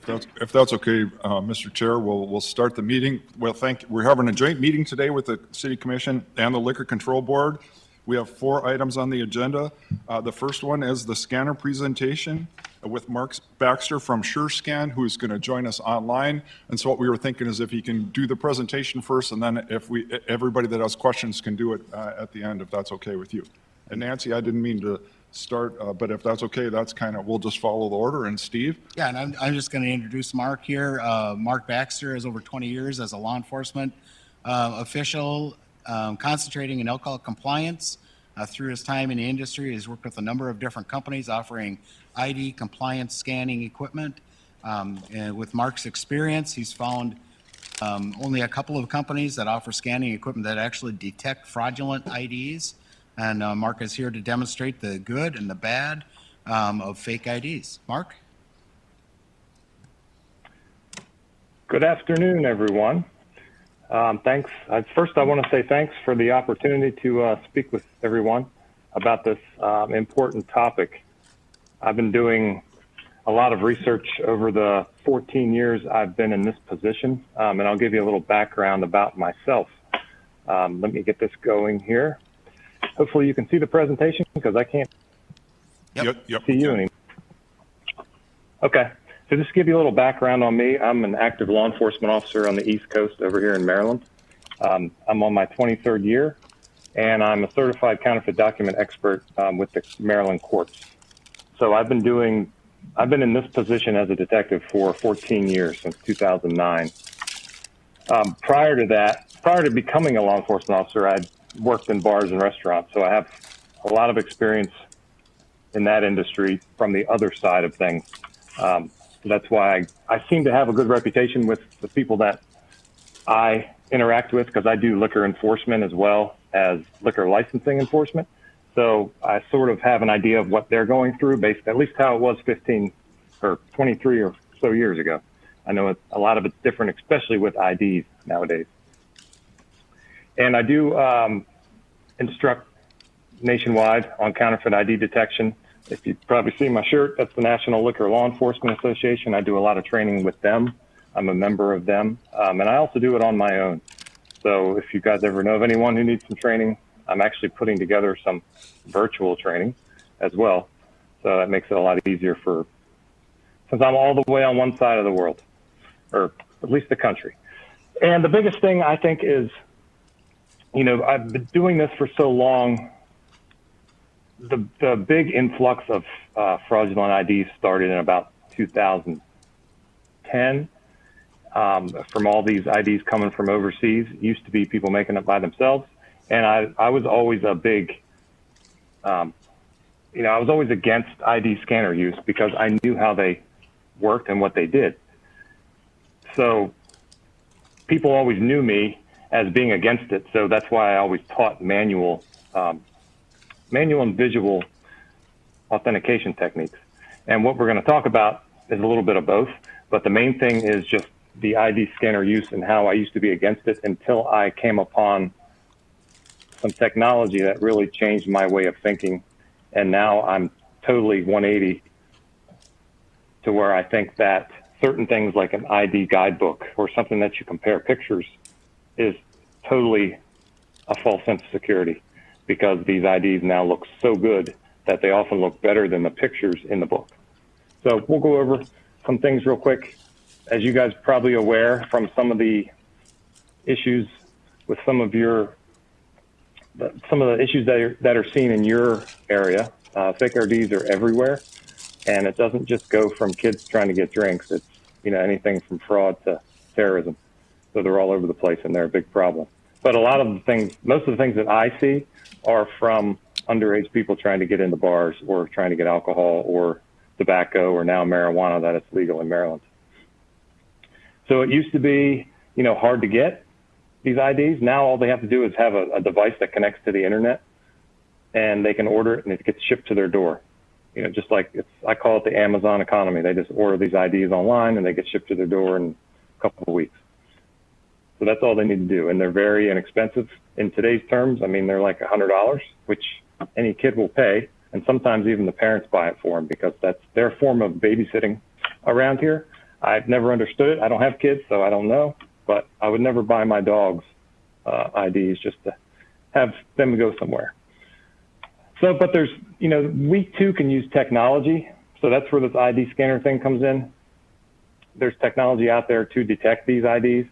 If that's okay, Mr. Chair, we'll start the meeting. Well, we're having a joint meeting today with the City Commission and the Liquor Control Board. We have 4 items on the agenda. The first one is the scanner presentation with Mark Baxter from SureScan, who is going to join us online. And so what we were thinking is if he can do the presentation first, and then if everybody that has questions can do it at the end, if that's okay with you. And Nancy, I didn't mean to start, but if that's okay, we'll just follow the order. And Steve? Yeah, and I'm just going to introduce Mark here. Mark Baxter has over 20 years as a law enforcement official, concentrating in alcohol compliance. Through his time in the industry, he's worked with a number of different companies offering ID compliance scanning equipment. And with Mark's experience, he's found only a couple of companies that offer scanning equipment that actually detect fraudulent IDs. And Mark is here to demonstrate the good and the bad of fake IDs. Mark? Good afternoon, everyone. Thanks. First, I want to say thanks for the opportunity to speak with everyone about this important topic. I've been doing a lot of research over the 14 years I've been in this position, and I'll give you a little background about myself. Let me get this going here. Hopefully you can see the presentation because I can't see you anymore. Okay. So just to give you a little background on me, I'm an active law enforcement officer on the East Coast over here in Maryland. I'm on my 23rd year, and I'm a certified counterfeit document expert with the Maryland courts. So I've been in this position as a detective for 14 years, since 2009. Prior to becoming a law enforcement officer, I'd worked in bars and restaurants, so I have a lot of experience in that industry from the other side of things. That's why I seem to have a good reputation with the people that I interact with, because I do liquor enforcement as well as liquor licensing enforcement. So I sort of have an idea of what they're going through, based at least how it was 15 or 23 or so years ago. I know a lot of it's different, especially with IDs nowadays. And I do instruct nationwide on counterfeit ID detection. If you probably see my shirt, that's the National Liquor Law Enforcement Association. I do a lot of training with them. I'm a member of them. And I also do it on my own. So if you guys ever know of anyone who needs some training, I'm actually putting together some virtual training as well. So that makes it a lot easier since I'm all the way on one side of the world, or at least the country. And the biggest thing I think is, I've been doing this for so long. The big influx of fraudulent IDs started in about 2010 from all these IDs coming from overseas. It used to be people making it by themselves. And I was always I was always against ID scanner use because I knew how they worked and what they did. So people always knew me as being against it. So that's why I always taught manual and visual authentication techniques. And what we're going to talk about is a little bit of both, but the main thing is just the ID scanner use and how I used to be against it until I came upon some technology that really changed my way of thinking. And now I'm totally 180 to where I think that certain things like an ID guidebook or something that you compare pictures is totally a false sense of security, because these IDs now look so good that they often look better than the pictures in the book. So we'll go over some things real quick. As you guys are probably aware from some of the issues with some of the issues that are seen in your area, fake IDs are everywhere. And it doesn't just go from kids trying to get drinks. It's, anything from fraud to terrorism. So they're all over the place and they're a big problem. But most of the things that I see are from underage people trying to get into bars or trying to get alcohol or tobacco or now marijuana that it's legal in Maryland. So it used to be, hard to get these IDs. Now all they have to do is have a device that connects to the internet and they can order it and it gets shipped to their door. Just like I call it the Amazon economy. They just order these IDs online and they get shipped to their door in a couple of weeks. So that's all they need to do. And they're very inexpensive in today's terms. I mean, they're like $100, which any kid will pay. And sometimes even the parents buy it for them because that's their form of babysitting around here. I've never understood it. I don't have kids, so I don't know, but I would never buy my dogs IDs just to have them go somewhere. So, but there's, we too can use technology. So that's where this ID scanner thing comes in. There's technology out there to detect these IDs,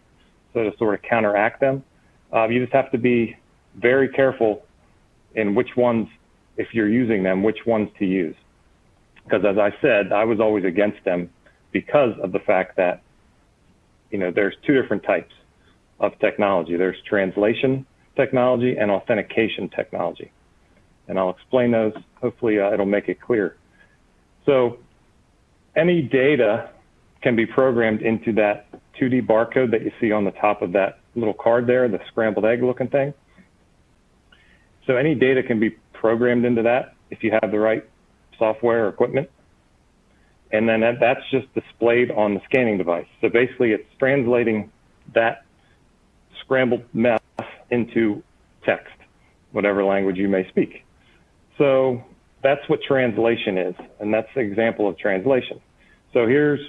so to sort of counteract them. You just have to be very careful in which ones, if you're using them, which ones to use. Because as I said, I was always against them because of the fact that, there's two different types of technology. There's translation technology and authentication technology. And I'll explain those. Hopefully it'll make it clear. So any data can be programmed into that 2D barcode that you see on the top of that little card there, the scrambled egg looking thing. So any data can be programmed into that if you have the right software or equipment. And then that's just displayed on the scanning device. So basically it's translating that scrambled mess into text, whatever language you may speak. So that's what translation is, and that's an example of translation. So here's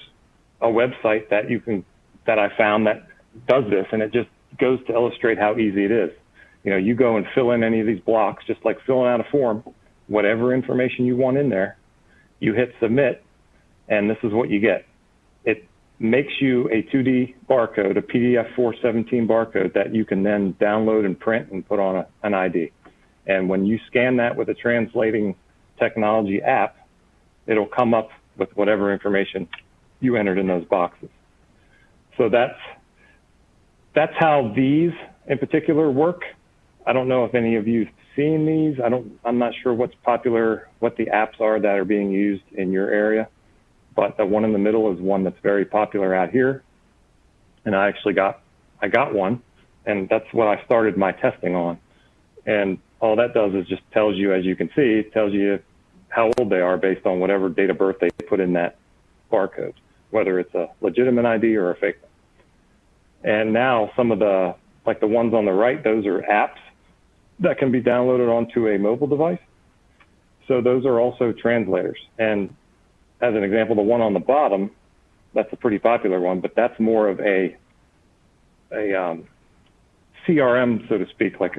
a website that I found that does this, and it just goes to illustrate how easy it is. You go and fill in any of these blocks, just like filling out a form, whatever information you want in there, you hit submit, and this is what you get. It makes you a 2D barcode, a PDF 417 barcode that you can then download and print and put on an ID. And when you scan that with a translating technology app, it'll come up with whatever information you entered in those boxes. So that's how these in particular work. I don't know if any of you've seen these. I'm not sure what's popular, what the apps are that are being used in your area, but the one in the middle is one that's very popular out here. And I got one, and that's what I started my testing on. And all that does is just tells you, as you can see, it tells you how old they are based on whatever date of birth they put in that barcode, whether it's a legitimate ID or a fake one. And now some of the ones on the right, those are apps that can be downloaded onto a mobile device. So those are also translators. And as an example, the one on the bottom, that's a pretty popular one, but that's more of a CRM, so to speak, like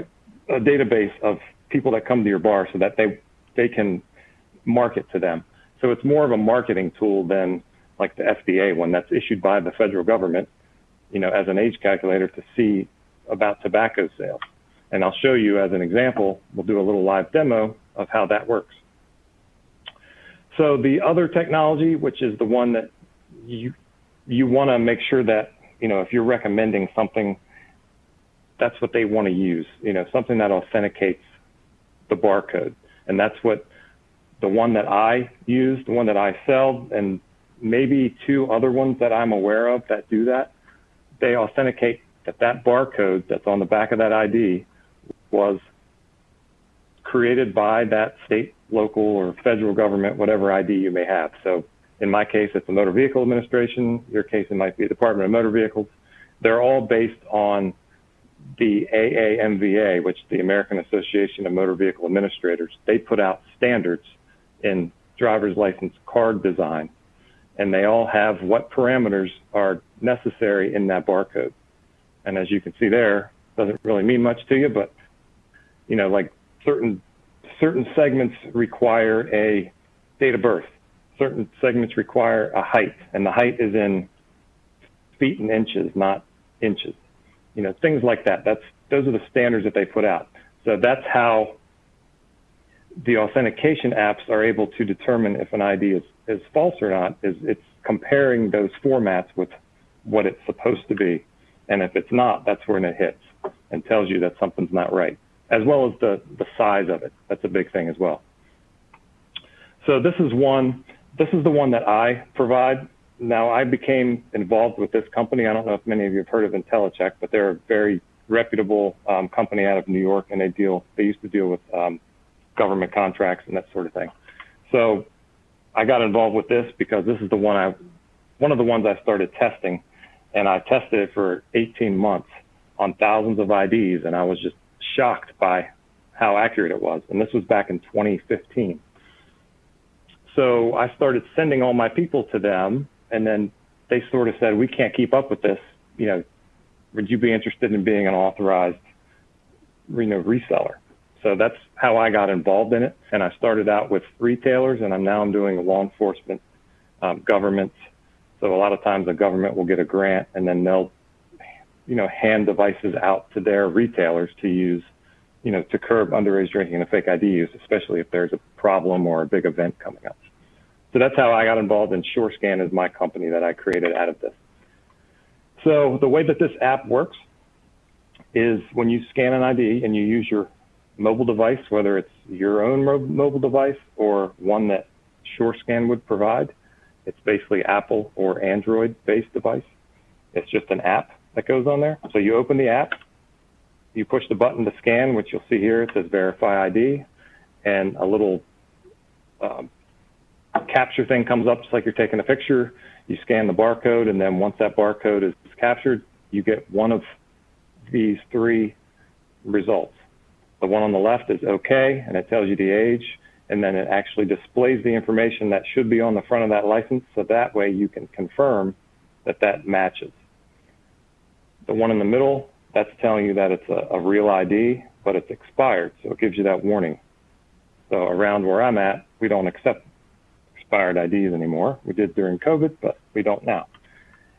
a database of people that come to your bar so that they can market to them. So it's more of a marketing tool than like the FDA one that's issued by the federal government, as an age calculator to see about tobacco sales. And I'll show you as an example, we'll do a little live demo of how that works. So the other technology, which is the one that you want to make sure that, if you're recommending something, that's what they want to use, something that authenticates the barcode. And that's what the one that I use, the one that I sell, and maybe two other ones that I'm aware of that do that, they authenticate that barcode that's on the back of that ID was created by that state, local, or federal government, whatever ID you may have. So in my case, it's the Motor Vehicle Administration. Your case, it might be the Department of Motor Vehicles. They're all based on the AAMVA, which is the American Association of Motor Vehicle Administrators. They put out standards in driver's license card design, and they all have what parameters are necessary in that barcode. And as you can see there, doesn't really mean much to you, but like certain segments require a date of birth. Certain segments require a height, and the height is in feet and inches, not inches. Things like that. Those are the standards that they put out. So that's how the authentication apps are able to determine if an ID is false or not, is it's comparing those formats with what it's supposed to be. And if it's not, that's when it hits and tells you that something's not right, as well as the size of it. That's a big thing as well. So this is the one that I provide. Now, I became involved with this company. I don't know if many of you have heard of IntelliCheck, but they're a very reputable company out of New York, and they used to deal with government contracts and that sort of thing. So I got involved with this because this is one of the ones I started testing, and I tested it for 18 months on thousands of IDs, and I was just shocked by how accurate it was. And this was back in 2015. So I started sending all my people to them, and then they sort of said, we can't keep up with this. Would you be interested in being an authorized, reseller? So that's how I got involved in it. And I started out with retailers, and I'm doing law enforcement, governments. So a lot of times the government will get a grant, and then they'll, hand devices out to their retailers to use, to curb underage drinking and fake ID use, especially if there's a problem or a big event coming up. So that's how I got involved, and SureScan is my company that I created out of this. So the way that this app works is when you scan an ID and you use your mobile device, whether it's your own mobile device or one that SureScan would provide, it's basically Apple or Android-based device. It's just an app that goes on there. So you open the app, you push the button to scan, which you'll see here. It says Verify ID, and a little capture thing comes up just like you're taking a picture. You scan the barcode, and then once that barcode is captured, you get one of these three results. The one on the left is okay, and it tells you the age, and then it actually displays the information that should be on the front of that license, so that way you can confirm that that matches. The one in the middle, that's telling you that it's a real ID, but it's expired, so it gives you that warning. So around where I'm at, we don't accept expired IDs anymore. We did during COVID, but we don't now.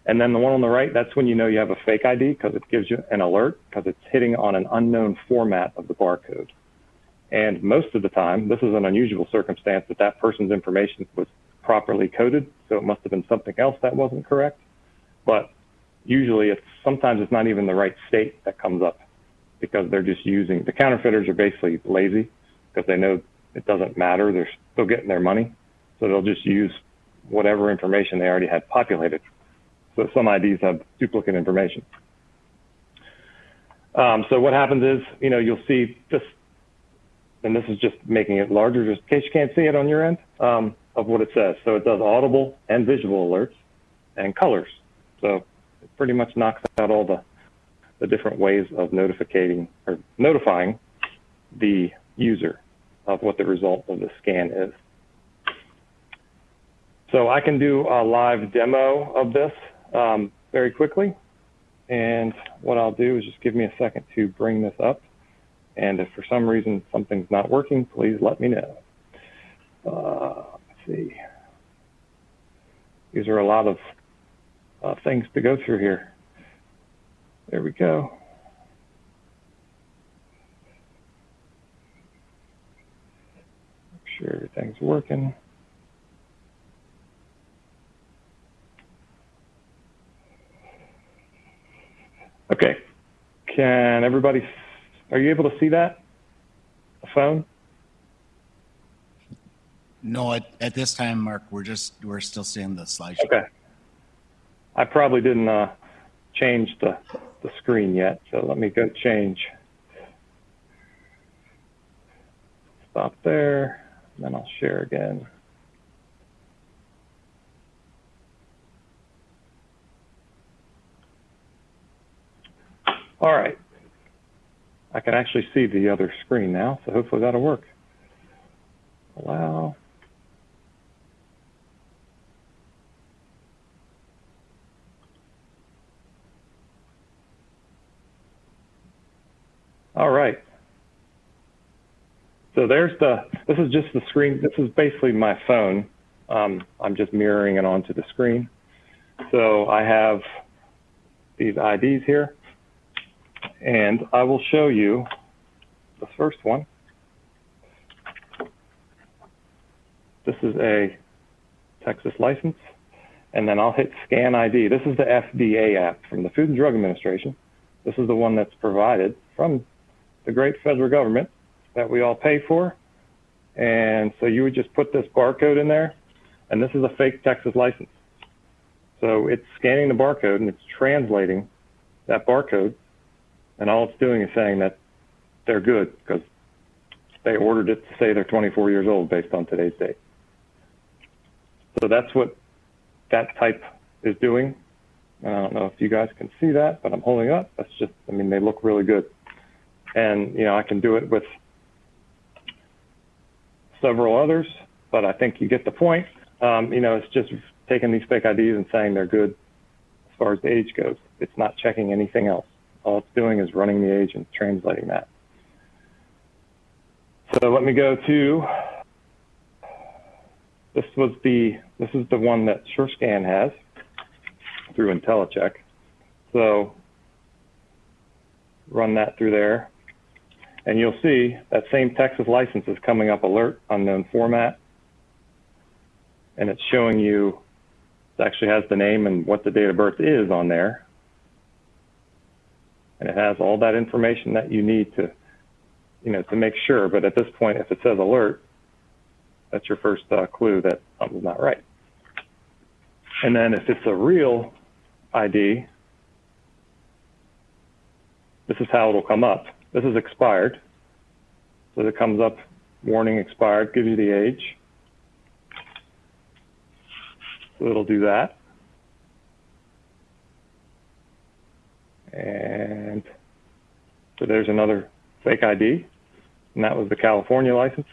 And then the one on the right, that's when you know you have a fake ID, because it gives you an alert because it's hitting on an unknown format of the barcode. And most of the time, this is an unusual circumstance that that person's information was properly coded, so it must have been something else that wasn't correct. But usually sometimes it's not even the right state that comes up, because they're just using, the counterfeiters are basically lazy because they know it doesn't matter. They're still getting their money. So they'll just use whatever information they already had populated. So some IDs have duplicate information. So what happens is, you'll see this, and this is just making it larger, just in case you can't see it on your end, of what it says. So it does audible and visual alerts and colors. So it pretty much knocks out all the different ways of notifying the user of what the result of the scan is. So I can do a live demo of this very quickly. And what I'll do is just give me a second to bring this up. And if for some reason something's not working, please let me know. Let's see. These are a lot of things to go through here. There we go. Make sure everything's working. Okay, can everybody, are you able to see that? The phone? No, at this time, Mark, we're still seeing the slideshow. Okay. I probably didn't change the screen yet, so let me go change. Stop there, and then I'll share again. All right. I can actually see the other screen now, so hopefully that'll work. Allow. All right. So there's this is just the screen. This is basically my phone. I'm just mirroring it onto the screen. So I have these IDs here. And I will show you the first one. This is a Texas license, and then I'll hit Scan ID. This is the FDA app from the Food and Drug Administration. This is the one that's provided from the great federal government that we all pay for. And so you would just put this barcode in there, and this is a fake Texas license. So it's scanning the barcode, and it's translating that barcode. And all it's doing is saying that they're good because they ordered it to say they're 24 years old based on today's date. So that's what that type is doing. I don't know if you guys can see that, but I'm holding up. That's just, I mean, they look really good. And, I can do it with several others, but I think you get the point. It's just taking these fake IDs and saying they're good as far as the age goes. It's not checking anything else. All it's doing is running the age and translating that. So let me go to, this is the one that SureScan has through IntelliCheck. So run that through there, and you'll see that same Texas license is coming up alert unknown format, and it's showing you, it actually has the name and what the date of birth is on there, and it has all that information that you need to, to make sure. But at this point, if it says alert, that's your first clue that something's not right. And then if it's a real ID, this is how it'll come up. This is expired. So it comes up, warning expired, gives you the age. So it'll do that. And so there's another fake ID, and that was the California license,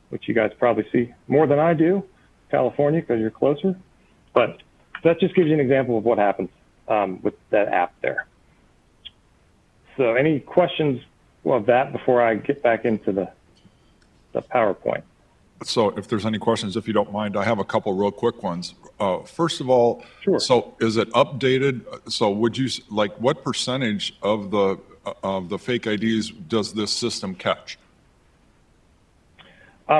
which you guys probably see more than I do, California, because you're closer. But that just gives you an example of what happens with that app there. So any questions of that before I get back into the PowerPoint? So if there's any questions, if you don't mind, I have a couple real quick ones. First of all, Sure. So is it updated? So would you, like, what percentage of the fake IDs does this system catch?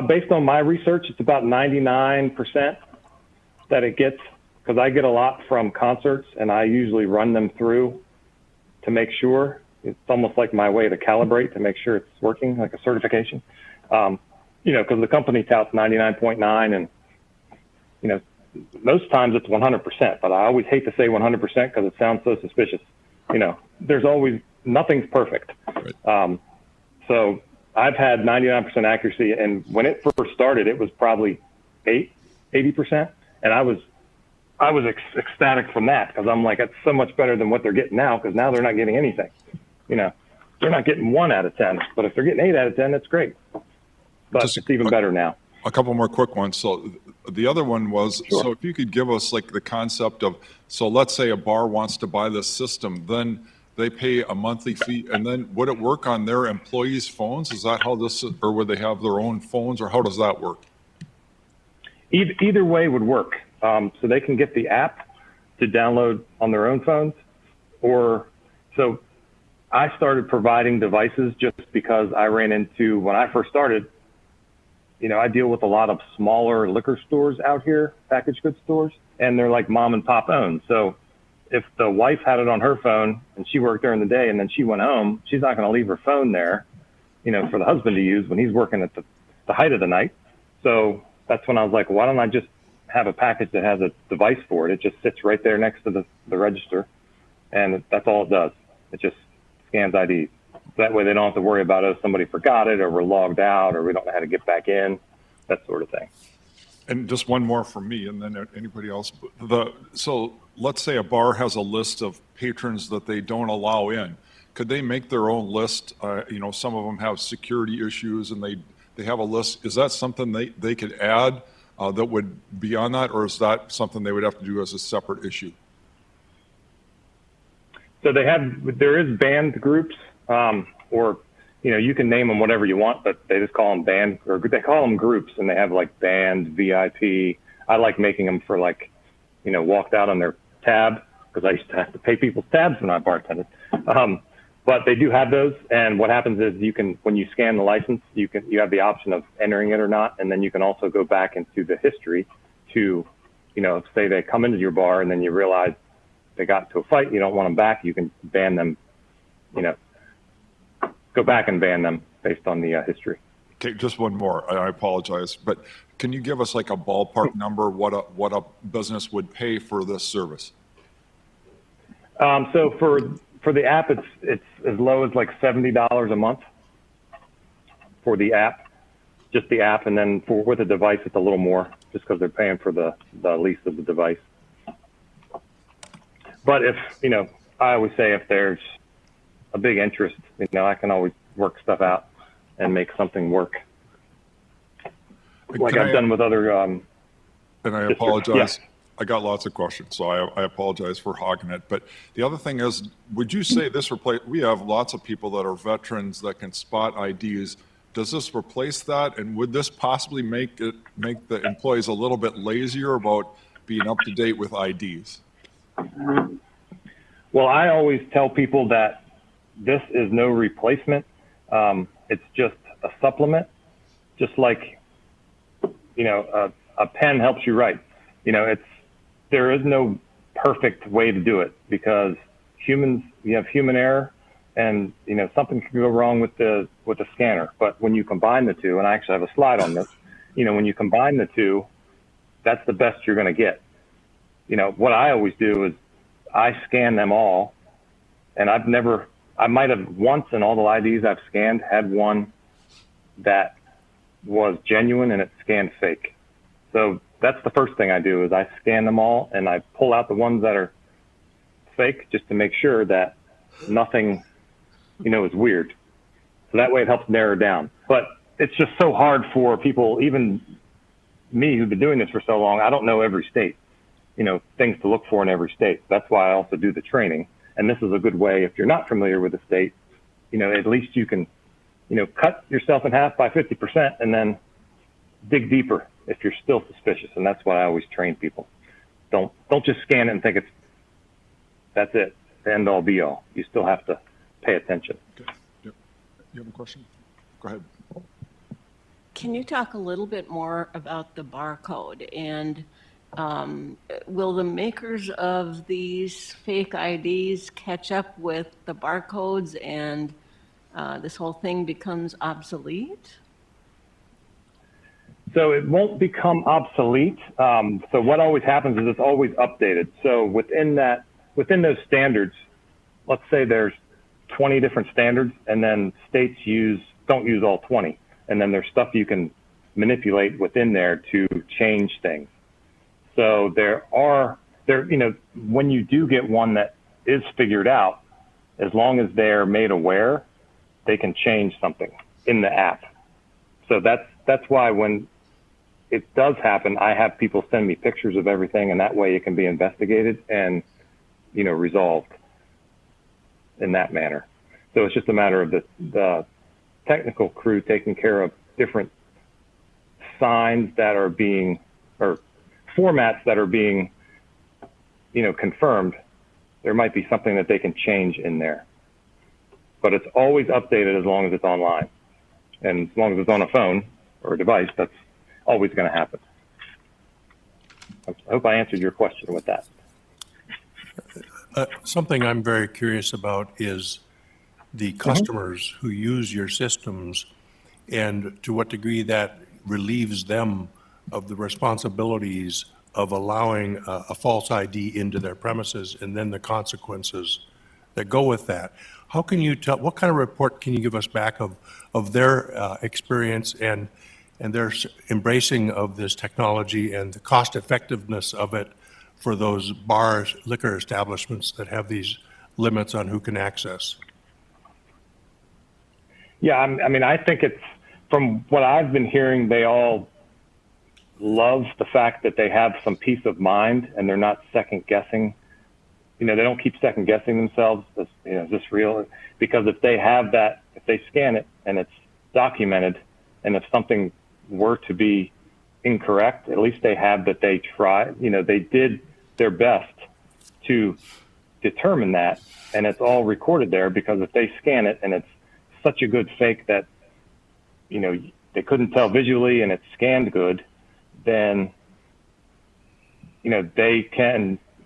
Based on my research, it's about 99% that it gets, because I get a lot from concerts, and I usually run them through to make sure. It's almost like my way to calibrate to make sure it's working, like a certification. Because the company touts 99.9, and most times it's 100%. But I always hate to say 100% because it sounds so suspicious. There's always, nothing's perfect. Right. So I've had 99% accuracy, and when it first started, it was probably 80%, and I was ecstatic from that, because I'm like, that's so much better than what they're getting now, because now they're not getting anything. They're not getting 1 out of 10, but if they're getting 8 out of 10, that's great. But it's even better now. A couple more quick ones. So the other one was, Sure. So if you could give us like the concept of, so let's say a bar wants to buy this system, then they pay a monthly fee, and then would it work on their employees' phones? Is that how this, or would they have their own phones, or how does that work? Either way would work. So they can get the app to download on their own phones, so I started providing devices just because I ran into, when I first started, I deal with a lot of smaller liquor stores out here, packaged goods stores, and they're like mom and pop owned. So if the wife had it on her phone and she worked during the day and then she went home, she's not going to leave her phone there, for the husband to use when he's working at the height of the night. So that's when I was like, why don't I just have a package that has a device for it? It just sits right there next to the register, and that's all it does. It just scans IDs. That way they don't have to worry about, oh, somebody forgot it, or we're logged out, or we don't know how to get back in, that sort of thing. And just one more from me, and then anybody else. So let's say a bar has a list of patrons that they don't allow in. Could they make their own list? Some of them have security issues, and they have a list. Is that something they could add that would be on that, or is that something they would have to do as a separate issue? So there is banned groups, or you can name them whatever you want, but they just call them banned, or they call them groups, and they have like banned, VIP. I like making them for walked out on their tab, because I used to have to pay people's tabs when I bartended. But they do have those, and what happens is when you scan the license, you have the option of entering it or not, and then you can also go back into the history to, say they come into your bar and then you realize they got into a fight, you don't want them back, you can ban them, go back and ban them based on the history. Okay, just one more. I apologize, but can you give us like a ballpark number what a business would pay for this service? So for the app, it's as low as like $70 a month for the app, just the app, and then with a device, it's a little more, just because they're paying for the lease of the device. But if I always say if there's a big interest, I can always work stuff out and make something work, like I've done with other. And I apologize. I got lots of questions, so I apologize for hogging it. But the other thing is, would you say this we have lots of people that are veterans that can spot IDs. Does this replace that? And would this possibly make the employees a little bit lazier about being up to date with IDs? Well, I always tell people that this is no replacement. It's just a supplement, just like, a pen helps you write. There is no perfect way to do it because you have human error, and something can go wrong with the scanner. But when you combine the two, and I actually have a slide on this, when you combine the two, that's the best you're going to get. What I always do is I scan them all, and I might have once in all the IDs I've scanned had one that was genuine and it scanned fake. So that's the first thing I do is I scan them all and I pull out the ones that are fake just to make sure that nothing, is weird. So that way it helps narrow down. But it's just so hard for people, even me who've been doing this for so long, I don't know every state, things to look for in every state. That's why I also do the training. And this is a good way, if you're not familiar with the state, at least you can, cut yourself in half by 50% and then dig deeper if you're still suspicious. And that's why I always train people. Don't just scan it and think that's it, the end all be all. You still have to pay attention. Okay. Yep. You have a question? Go ahead. Can you talk a little bit more about the barcode, and will the makers of these fake IDs catch up with the barcodes and this whole thing becomes obsolete? So it won't become obsolete. So what always happens is it's always updated. So within those standards, let's say there's 20 different standards, and then states don't use all 20. And then there's stuff you can manipulate within there to change things. So when you do get one that is figured out, as long as they're made aware, they can change something in the app. So that's why when it does happen, I have people send me pictures of everything, and that way it can be investigated and, resolved in that manner. So it's just a matter of the technical crew taking care of different signs that are being, or formats that are being, confirmed. There might be something that they can change in there, but it's always updated as long as it's online, and as long as it's on a phone or a device, that's always going to happen. I hope I answered your question with that. Something I'm very curious about is the customers who use your systems, and to what degree that relieves them of the responsibilities of allowing a false ID into their premises, and then the consequences that go with that. How can you tell, what kind of report can you give us back of their experience and their embracing of this technology and the cost effectiveness of it for those bars, liquor establishments that have these limits on who can access? Yeah, I think it's, from what I've been hearing, they all love the fact that they have some peace of mind and they're not second guessing. They don't keep second guessing themselves. Is this real? Because if they have that, if they scan it and it's documented, and if something were to be incorrect, at least they have that they tried, they did their best to determine that, and it's all recorded there. Because if they scan it and it's such a good fake that, they couldn't tell visually and it's scanned good, then,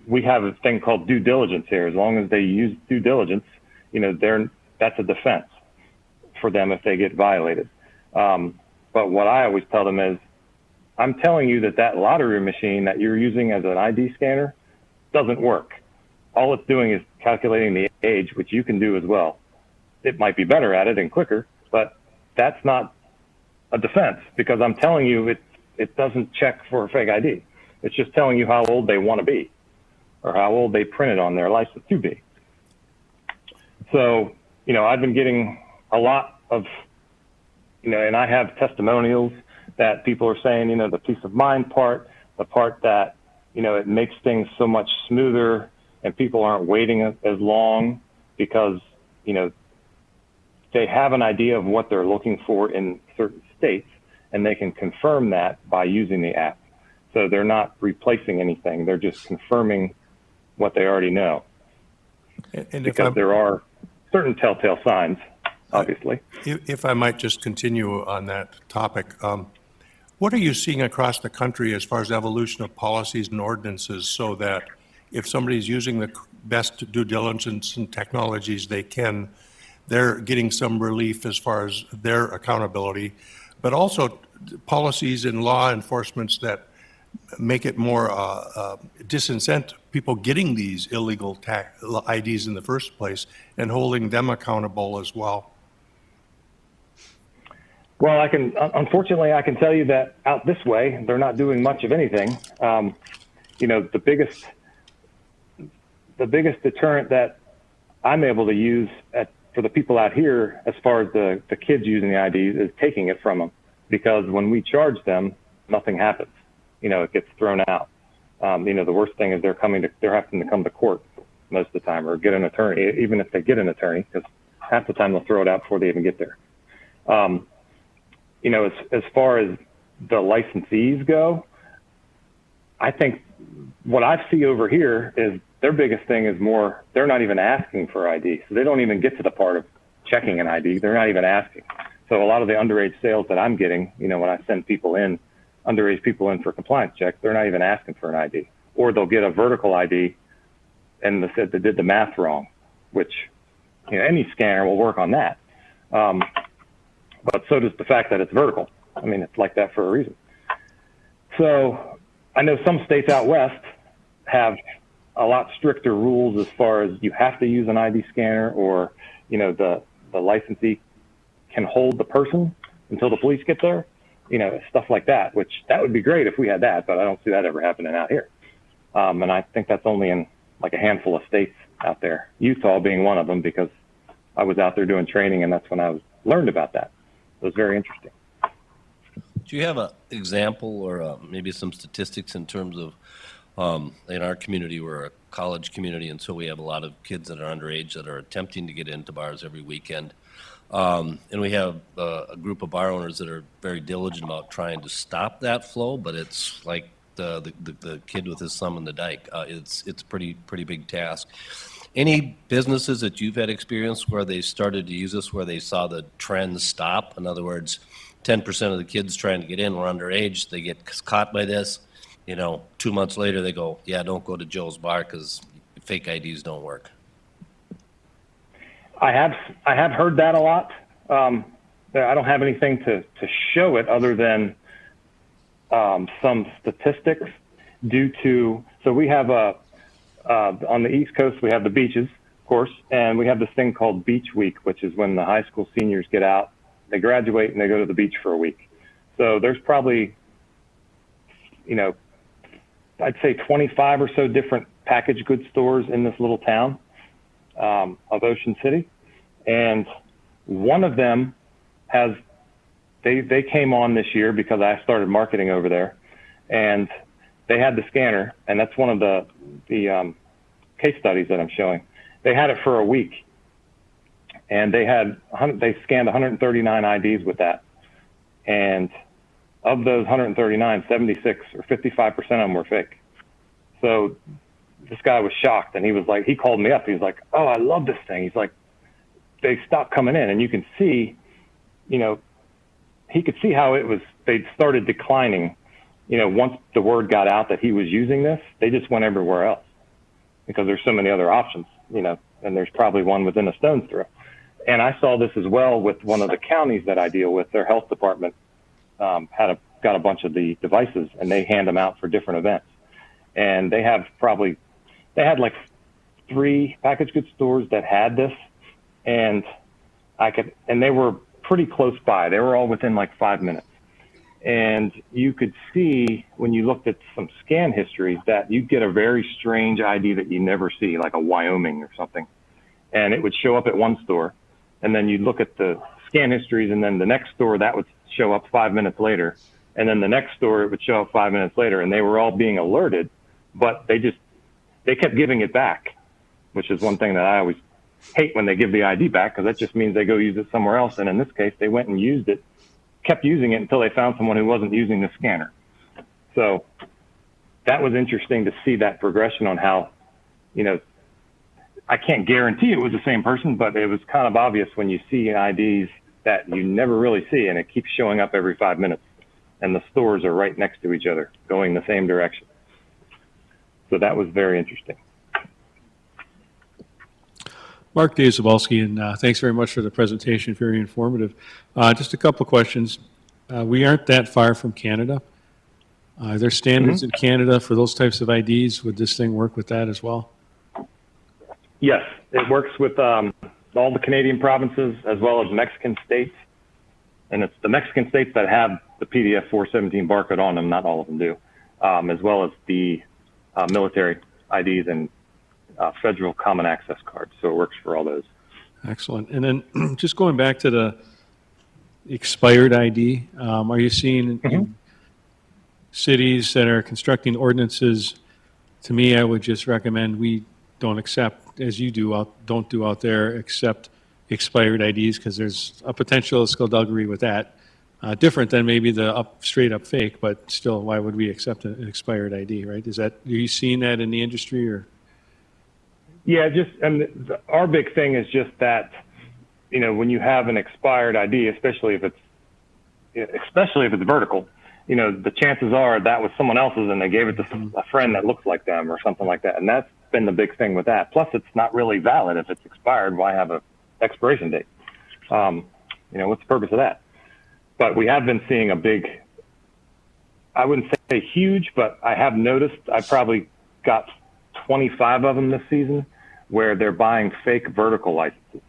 we have a thing called due diligence here. As long as they use due diligence, that's a defense for them if they get violated. But what I always tell them is, I'm telling you that lottery machine that you're using as an ID scanner doesn't work. All it's doing is calculating the age, which you can do as well. It might be better at it and quicker, but that's not a defense, because I'm telling you it doesn't check for a fake ID. It's just telling you how old they want to be, or how old they printed on their license to be. So, I've been getting a lot of, and I have testimonials that people are saying, the peace of mind part, the part that, it makes things so much smoother, and people aren't waiting as long because, they have an idea of what they're looking for in certain states, and they can confirm that by using the app. So they're not replacing anything. They're just confirming what they already know. And because there are certain telltale signs, obviously. if I might just continue on that topic, what are you seeing across the country as far as evolution of policies and ordinances so that if somebody's using the best due diligence and technologies they can, they're getting some relief as far as their accountability, but also policies and law enforcements that make it more disincent people getting these illegal IDs in the first place and holding them accountable as well? Well, unfortunately, I can tell you that out this way, they're not doing much of anything. The biggest deterrent that I'm able to use for the people out here, as far as the kids using the IDs, is taking it from them, because when we charge them, nothing happens. It gets thrown out. The worst thing is they're having to come to court most of the time, or get an attorney, even if they get an attorney, because half the time they'll throw it out before they even get there. As far as the licensees go, I think what I see over here is their biggest thing is more, they're not even asking for ID. So they don't even get to the part of checking an ID. They're not even asking. So a lot of the underage sales that I'm getting, when I send underage people in for compliance checks, they're not even asking for an ID. Or they'll get a vertical ID and they said they did the math wrong, which, any scanner will work on that. But so does the fact that it's vertical. It's like that for a reason. So I know some states out west have a lot stricter rules as far as you have to use an ID scanner, or, the licensee can hold the person until the police get there, stuff like that, which that would be great if we had that, but I don't see that ever happening out here. And I think that's only in like a handful of states out there, Utah being one of them, because I was out there doing training and that's when I learned about that. It was very interesting. Do you have an example or maybe some statistics in terms of, in our community, we're a college community, and so we have a lot of kids that are underage that are attempting to get into bars every weekend. And we have a group of bar owners that are very diligent about trying to stop that flow, but it's like the kid with his thumb in the dike. It's a pretty big task. Any businesses that you've had experience where they started to use this, where they saw the trend stop? In other words, 10% of the kids trying to get in were underage. They get caught by this. 2 months later, they go, yeah, don't go to Joe's bar because fake IDs don't work. I have heard that a lot. I don't have anything to show it other than some statistics so we have on the East Coast, we have the beaches, of course, and we have this thing called Beach Week, which is when the high school seniors get out, they graduate and they go to the beach for a week. So there's probably, I'd say 25 or so different packaged goods stores in this little town of Ocean City. And one of them they came on this year because I started marketing over there, and they had the scanner, and that's one of the case studies that I'm showing. They had it for a week, and they scanned 139 IDs with that. And of those 139, 76 or 55% of them were fake. So this guy was shocked, and he called me up. He was like, "Oh, I love this thing." He's like, they stopped coming in, and you can see, he could see how they started declining. Once the word got out that he was using this, they just went everywhere else because there's so many other options, and there's probably one within a stone's throw. And I saw this as well with one of the counties that I deal with. Their health department got a bunch of the devices, and they hand them out for different events. And they had like 3 packaged goods stores that had this, and they were pretty close by. They were all within like 5 minutes. And you could see when you looked at some scan histories that you'd get a very strange ID that you never see, like a Wyoming or something. And it would show up at one store, and then you'd look at the scan histories, and then the next store that would show up 5 minutes later. And then the next store, it would show up 5 minutes later, and they were all being alerted but they kept giving it back, which is one thing that I always hate when they give the ID back, because that just means they go use it somewhere else. And in this case, they went and used it, kept using it until they found someone who wasn't using the scanner. So that was interesting to see that progression on how, I can't guarantee it was the same person, but it was kind of obvious when you see IDs that you never really see, and it keeps showing up every 5 minutes. And the stores are right next to each other, going the same direction. So that was very interesting. Mark Dave Zabowski, and thanks very much for the presentation, very informative. Just a couple of questions. We aren't that far from Canada. Are there standards in Canada for those types of IDs? Would this thing work with that as well? Yes, it works with all the Canadian provinces as well as Mexican states. And it's the Mexican states that have the PDF 417 barcode on them, not all of them do, as well as the military IDs and federal common access cards. So it works for all those. Excellent. And then just going back to the expired ID, are you seeing in cities that are constructing ordinances? To me, I would just recommend we don't accept, as you do, don't do out there, accept expired IDs, because there's a potential skullduggery with that. Different than maybe the straight up fake, but still, why would we accept an expired ID, right? Are you seeing that in the industry, or? Yeah, our big thing is just that, when you have an expired ID, especially if it's vertical, the chances are that was someone else's and they gave it to a friend that looks like them or something like that. And that's been the big thing with that. Plus, it's not really valid. If it's expired, why have a expiration date? What's the purpose of that? But we have been seeing a big, I wouldn't say huge, but I have noticed I probably got 25 of them this season where they're buying fake vertical licenses.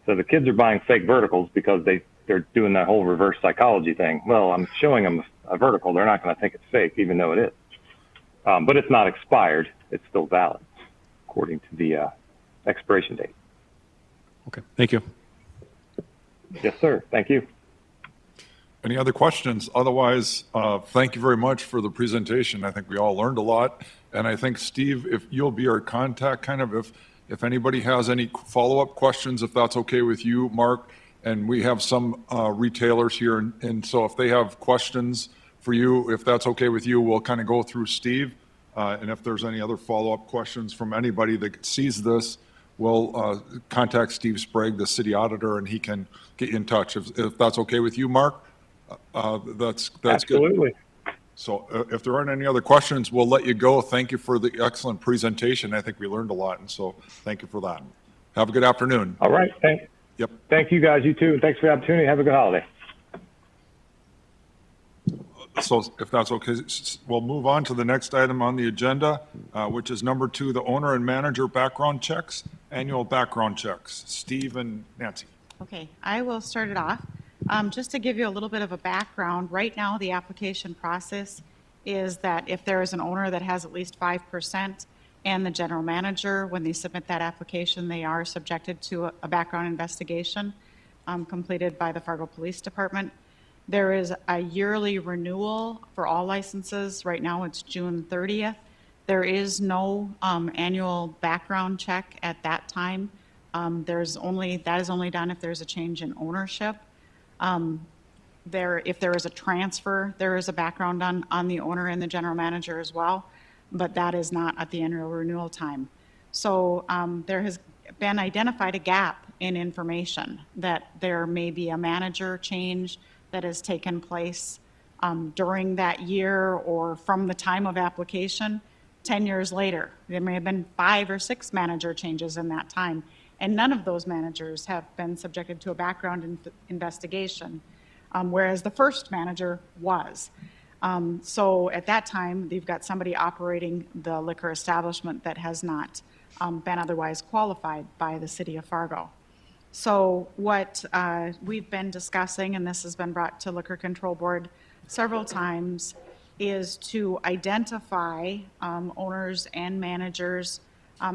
So the kids are buying fake verticals because they're doing that whole reverse psychology thing. Well, I'm showing them a vertical. They're not going to think it's fake, even though it is. But it's not expired. It's still valid according to the expiration date. Okay, thank you. Yes, sir. Thank you. Any other questions? Otherwise, thank you very much for the presentation. I think we all learned a lot. And I think, Steve, if you'll be our contact, kind of if anybody has any follow-up questions, if that's okay with you, Mark, and we have some retailers here. And so if they have questions for you, if that's okay with you, we'll kind of go through Steve. And if there's any other follow-up questions from anybody that sees this, we'll contact Steve Sprague, the city auditor, and he can get you in touch. If that's okay with you, Mark? That's Absolutely. Good. So if there aren't any other questions, we'll let you go. Thank you for the excellent presentation. I think we learned a lot, and so thank you for that. Have a good afternoon. All right. Yep. Thank you, guys. You too. And thanks for the opportunity. Have a good holiday. So if that's okay, we'll move on to the next item on the agenda, which is number 2, the owner and manager background checks, annual background checks. Steve and Nancy. Okay, I will start it off. Just to give you a little bit of a background, right now the application process is that if there is an owner that has at least 5% and the general manager, when they submit that application, they are subjected to a background investigation completed by the Fargo Police Department. There is a yearly renewal for all licenses. Right now it's June 30th. There is no annual background check at that time. That is only done if there's a change in ownership. If there is a transfer, there is a background on the owner and the general manager as well, but that is not at the annual renewal time. So there has been identified a gap in information that there may be a manager change that has taken place during that year or from the time of application. 10 years later, there may have been 5 or 6 manager changes in that time, and none of those managers have been subjected to a background investigation, whereas the first manager was. So at that time, they've got somebody operating the liquor establishment that has not been otherwise qualified by the city of Fargo. So what we've been discussing, and this has been brought to Liquor Control Board several times, is to identify owners and managers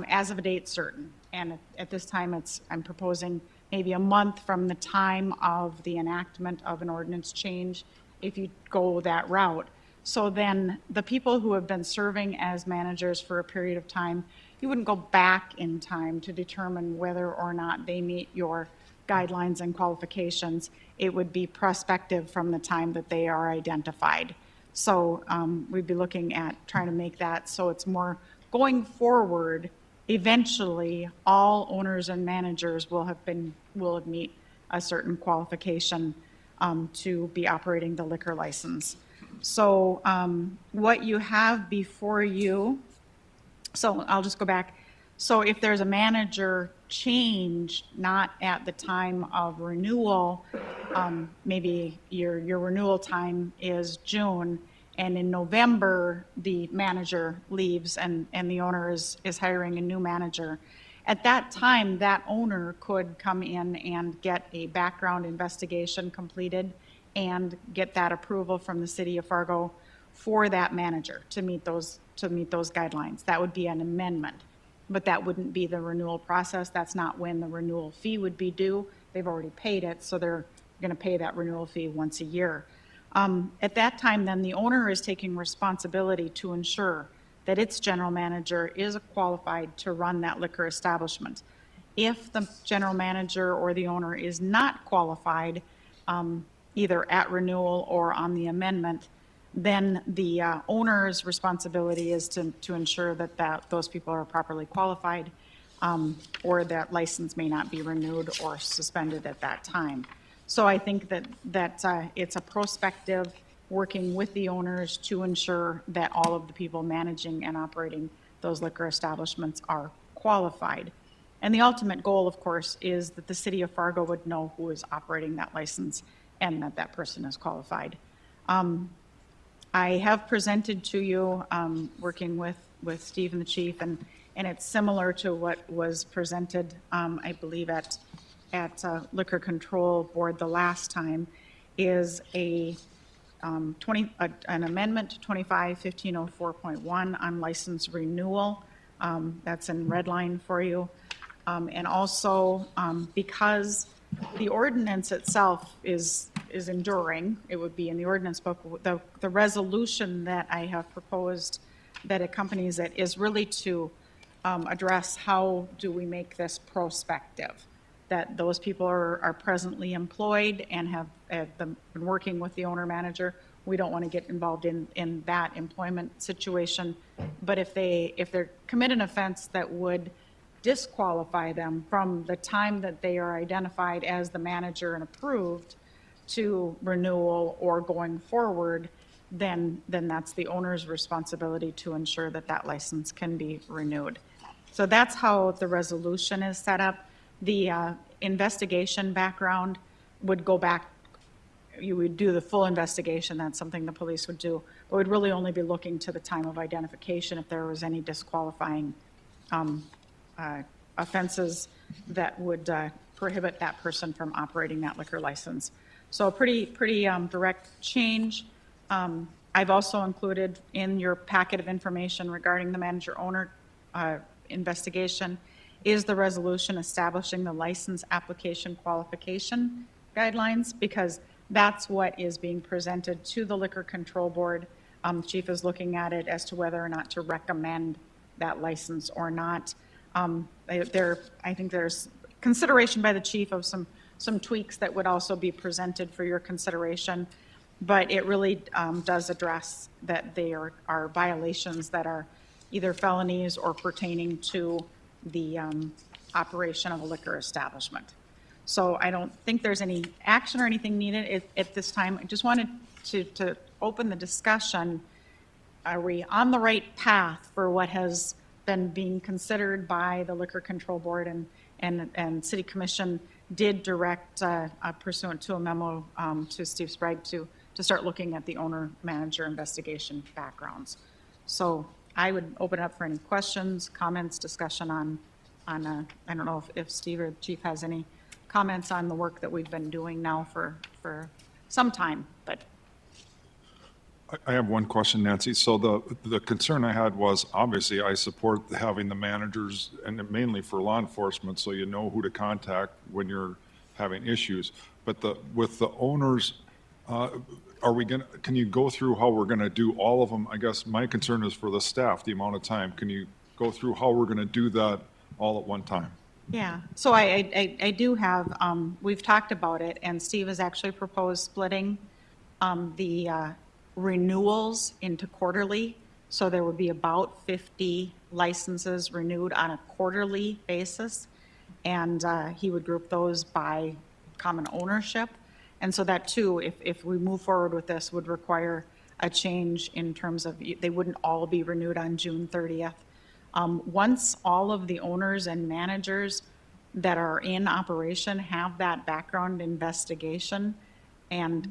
as of a date certain. And at this time, I'm proposing maybe a month from the time of the enactment of an ordinance change, if you go that route, So then the people who have been serving as managers for a period of time, you wouldn't go back in time to determine whether or not they meet your guidelines and qualifications. It would be prospective from the time that they are identified. So we'd be looking at trying to make that so it's more going forward. Eventually, all owners and managers will have meet a certain qualification to be operating the liquor license. So what you have before you, so I'll just go back. So if there's a manager change not at the time of renewal, maybe your renewal time is June, and in November, the manager leaves and the owner is hiring a new manager. At that time, that owner could come in and get a background investigation completed and get that approval from the city of Fargo for that manager to meet those guidelines. That would be an amendment, but that wouldn't be the renewal process. That's not when the renewal fee would be due. They've already paid it, so they're going to pay that renewal fee once a year. At that time, then the owner is taking responsibility to ensure that its general manager is qualified to run that liquor establishment. If the general manager or the owner is not qualified, either at renewal or on the amendment, then the owner's responsibility is to ensure that those people are properly qualified, or that license may not be renewed or suspended at that time. So I think that it's a prospective working with the owners to ensure that all of the people managing and operating those liquor establishments are qualified. And the ultimate goal, of course, is that the city of Fargo would know who is operating that license and that that person is qualified. I have presented to you, working with Steve and the chief, and it's similar to what was presented, I believe, at Liquor Control Board the last time, is an amendment to 25-1504.1 on license renewal. That's in red line for you. And also, because the ordinance itself is enduring, it would be in the ordinance book, the resolution that I have proposed that accompanies it is really to address how do we make this prospective, that those people are presently employed and have been working with the owner manager. We don't want to get involved in that employment situation. But if they commit an offense that would disqualify them from the time that they are identified as the manager and approved to renewal or going forward, then that's the owner's responsibility to ensure that that license can be renewed. So that's how the resolution is set up. The investigation background would go back. You would do the full investigation. That's something the police would do, but we'd really only be looking to the time of identification if there was any disqualifying offenses that would prohibit that person from operating that liquor license. So a pretty direct change. I've also included in your packet of information regarding the manager-owner investigation is the resolution establishing the license application qualification guidelines, because that's what is being presented to the Liquor Control Board. The chief is looking at it as to whether or not to recommend that license or not. I think there's consideration by the chief of some tweaks that would also be presented for your consideration, but it really does address that there are violations that are either felonies or pertaining to the operation of a liquor establishment. So I don't think there's any action or anything needed at this time. I just wanted to open the discussion. Are we on the right path for what has been being considered by the Liquor Control Board, and City Commission did direct pursuant to a memo to Steve Sprague to start looking at the owner-manager investigation backgrounds. So I would open up for any questions, comments, discussion on I don't know if Steve or the chief has any comments on the work that we've been doing now for some time, but. I have one question, Nancy. So the concern I had was, obviously, I support having the managers, and mainly for law enforcement, so you know who to contact when you're having issues. But with the owners, are we gonna, can you go through how we're gonna do all of them? I guess my concern is for the staff, the amount of time. Can you go through how we're gonna do that all at one time? Yeah, so I do have, we've talked about it, and Steve has actually proposed splitting the renewals into quarterly. So there would be about 50 licenses renewed on a quarterly basis. And he would group those by common ownership. And so that too, if we move forward with this, would require a change in terms of, they wouldn't all be renewed on June 30th. Once all of the owners and managers that are in operation have that background investigation and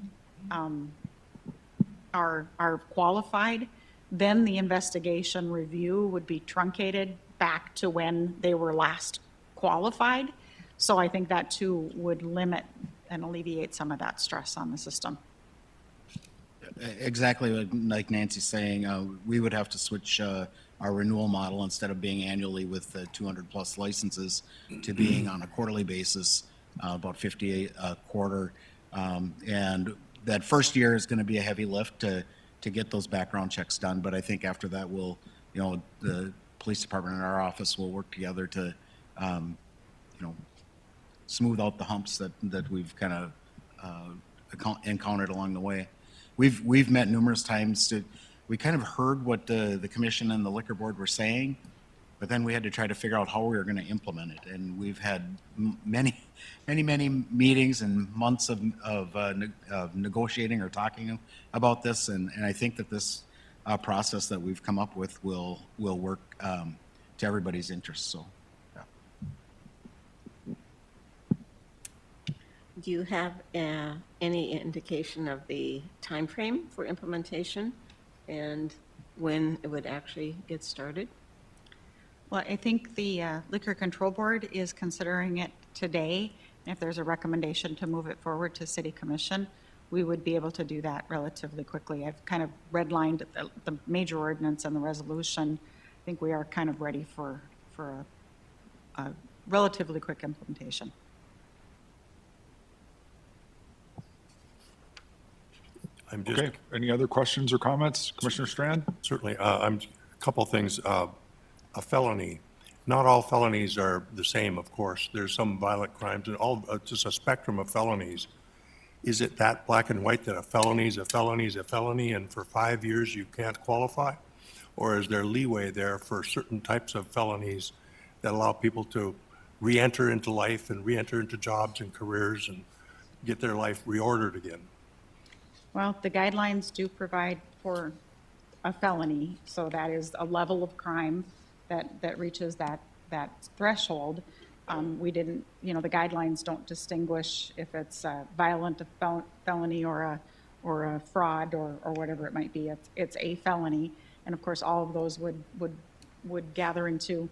are qualified, then the investigation review would be truncated back to when they were last qualified. So I think that too would limit and alleviate some of that stress on the system. Exactly like Nancy's saying, we would have to switch our renewal model instead of being annually with 200-plus licenses to being on a quarterly basis, about 50 a quarter. And that first year is going to be a heavy lift to get those background checks done. But I think after that, we'll, the police department and our office will work together to, smooth out the humps that we've kind of encountered along the way. We've met numerous times we kind of heard what the commission and the liquor board were saying, but then we had to try to figure out how we were going to implement it. And we've had many meetings and months of negotiating or talking about this. And I think that this process that we've come up with will work to everybody's interest. So, yeah. Do you have any indication of the time frame for implementation and when it would actually get started? Well, I think the Liquor Control Board is considering it today. If there's a recommendation to move it forward to City Commission, we would be able to do that relatively quickly. I've kind of redlined the major ordinance and the resolution. I think we are kind of ready for a relatively quick implementation. I'm just, Okay, any other questions or comments? Commissioner Strand? certainly, a couple things. A felony, not all felonies are the same, of course. There's some violent crimes and just a spectrum of felonies. Is it that black and white that a felony is a felony is a felony and for 5 years you can't qualify? Or is there leeway there for certain types of felonies that allow people to re-enter into life and re-enter into jobs and careers and get their life reordered again? Well, the guidelines do provide for a felony, so that is a level of crime that reaches that threshold. We didn't, the guidelines don't distinguish if it's a violent felony or a fraud or whatever it might be. It's a felony, and of course, all of those would gather into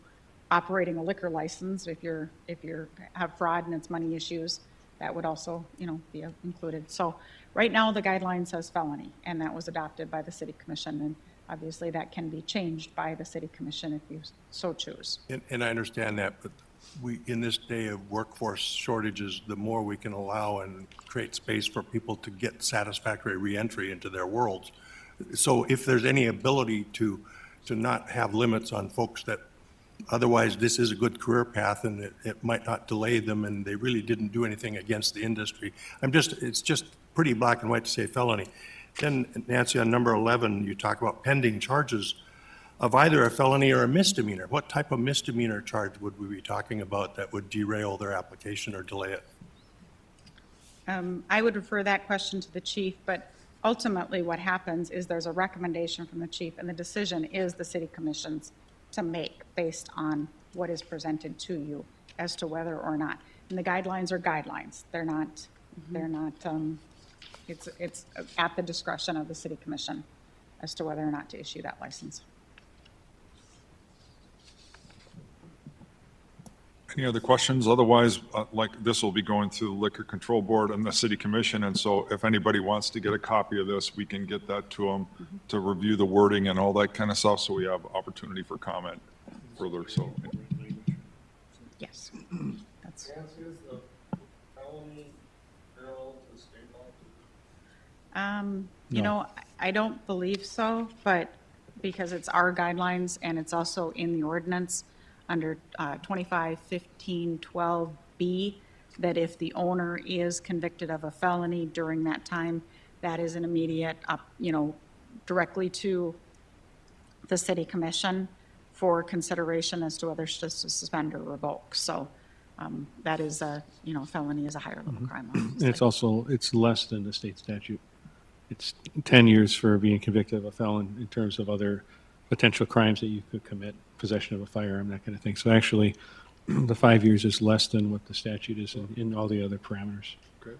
operating a liquor license. If you have fraud and it's money issues, that would also, be included. So right now, the guideline says felony, and that was adopted by the City Commission, and obviously that can be changed by the City Commission if you so choose. And I understand that, but in this day of workforce shortages, the more we can allow and create space for people to get satisfactory reentry into their worlds. So if there's any ability to not have limits on folks that otherwise this is a good career path and it might not delay them and they really didn't do anything against the industry. It's just pretty black and white to say felony. Then Nancy, on number 11, you talk about pending charges of either a felony or a misdemeanor. What type of misdemeanor charge would we be talking about that would derail their application or delay it? I would refer that question to the chief, but ultimately what happens is there's a recommendation from the chief and the decision is the City Commission's to make based on what is presented to you as to whether or not. And the guidelines are guidelines. They're not, it's at the discretion of the City Commission as to whether or not to issue that license. Any other questions? Otherwise, like this will be going through the Liquor Control Board and the City Commission. And so if anybody wants to get a copy of this, we can get that to them to review the wording and all that kind of stuff. So we have opportunity for comment further. So. Yes. That's, You know, I don't believe so, but because it's our guidelines and it's also in the ordinance under 251512B, that if the owner is convicted of a felony during that time, that is an immediate you know, directly to the city commission for consideration as to whether to suspend or revoke. So that is a, you know, felony is a higher level crime, And obviously. it's also, it's less than the state statute. It's 10 years for being convicted of a felon in terms of other potential crimes that you could commit, possession of a firearm, that kind of thing. So actually, the 5 years is less than what the statute is in all the other parameters. Okay.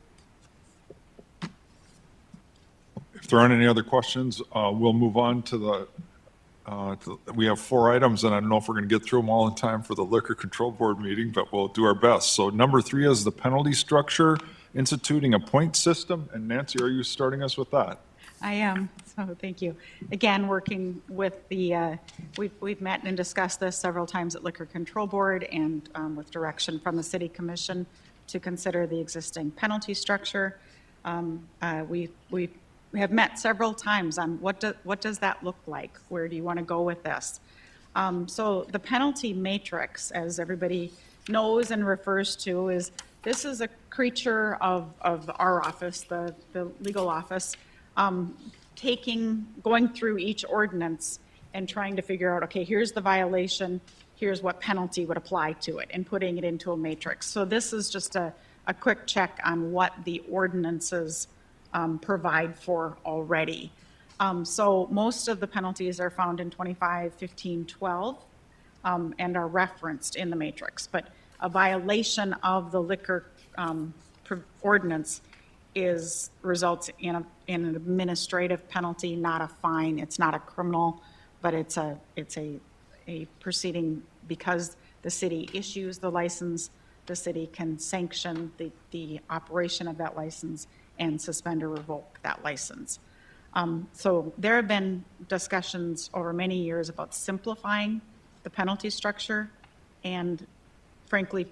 If there aren't any other questions, we'll move on to the, we have 4 items, and I don't know if we're going to get through them all in time for the Liquor Control Board meeting, but we'll do our best. So number 3 is the penalty structure, instituting a point system. And Nancy, are you starting us with that? I am, so thank you. Again, working with the, we've met and discussed this several times at Liquor Control Board and with direction from the City Commission to consider the existing penalty structure. We have met several times on what does that look like? Where do you want to go with this? So the penalty matrix, as everybody knows and refers to, is this is a creature of our office, the legal office, going through each ordinance and trying to figure out, okay, here's the violation, here's what penalty would apply to it, and putting it into a matrix. So this is just a quick check on what the ordinances provide for already. So most of the penalties are found in 251512 and are referenced in the matrix. But a violation of the liquor ordinance results in an administrative penalty, not a fine. It's not a criminal, but it's a proceeding because the city issues the license. The city can sanction the operation of that license and suspend or revoke that license. So there have been discussions over many years about simplifying the penalty structure and frankly,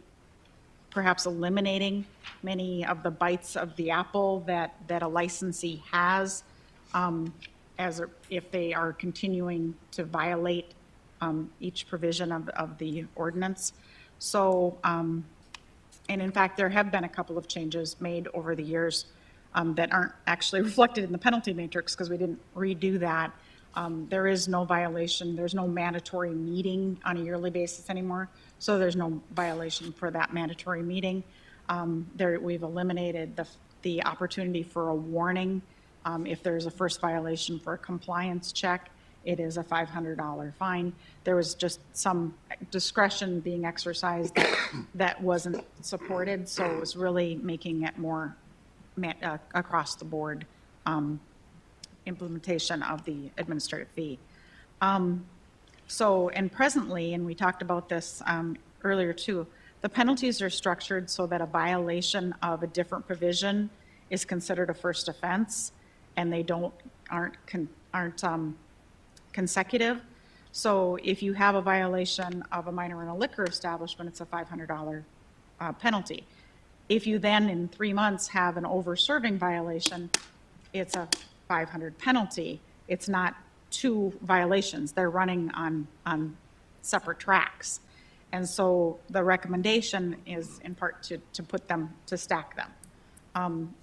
perhaps eliminating many of the bites of the apple that a licensee has if they are continuing to violate each provision of the ordinance. So, and in fact, there have been a couple of changes made over the years that aren't actually reflected in the penalty matrix because we didn't redo that. There is no violation. There's no mandatory meeting on a yearly basis anymore. So there's no violation for that mandatory meeting. We've eliminated the opportunity for a warning. If there's a first violation for a compliance check, it is a $500 fine. There was just some discretion being exercised that wasn't supported. So it was really making it more across the board implementation of the administrative fee. And presently, and we talked about this earlier too, the penalties are structured so that a violation of a different provision is considered a first offense, and they aren't consecutive. So if you have a violation of a minor in a liquor establishment, it's a $500 penalty. If you then in 3 months have an over-serving violation, it's a $500 penalty. It's not 2 violations. They're running on separate tracks. And so the recommendation is in part to put them, to stack them.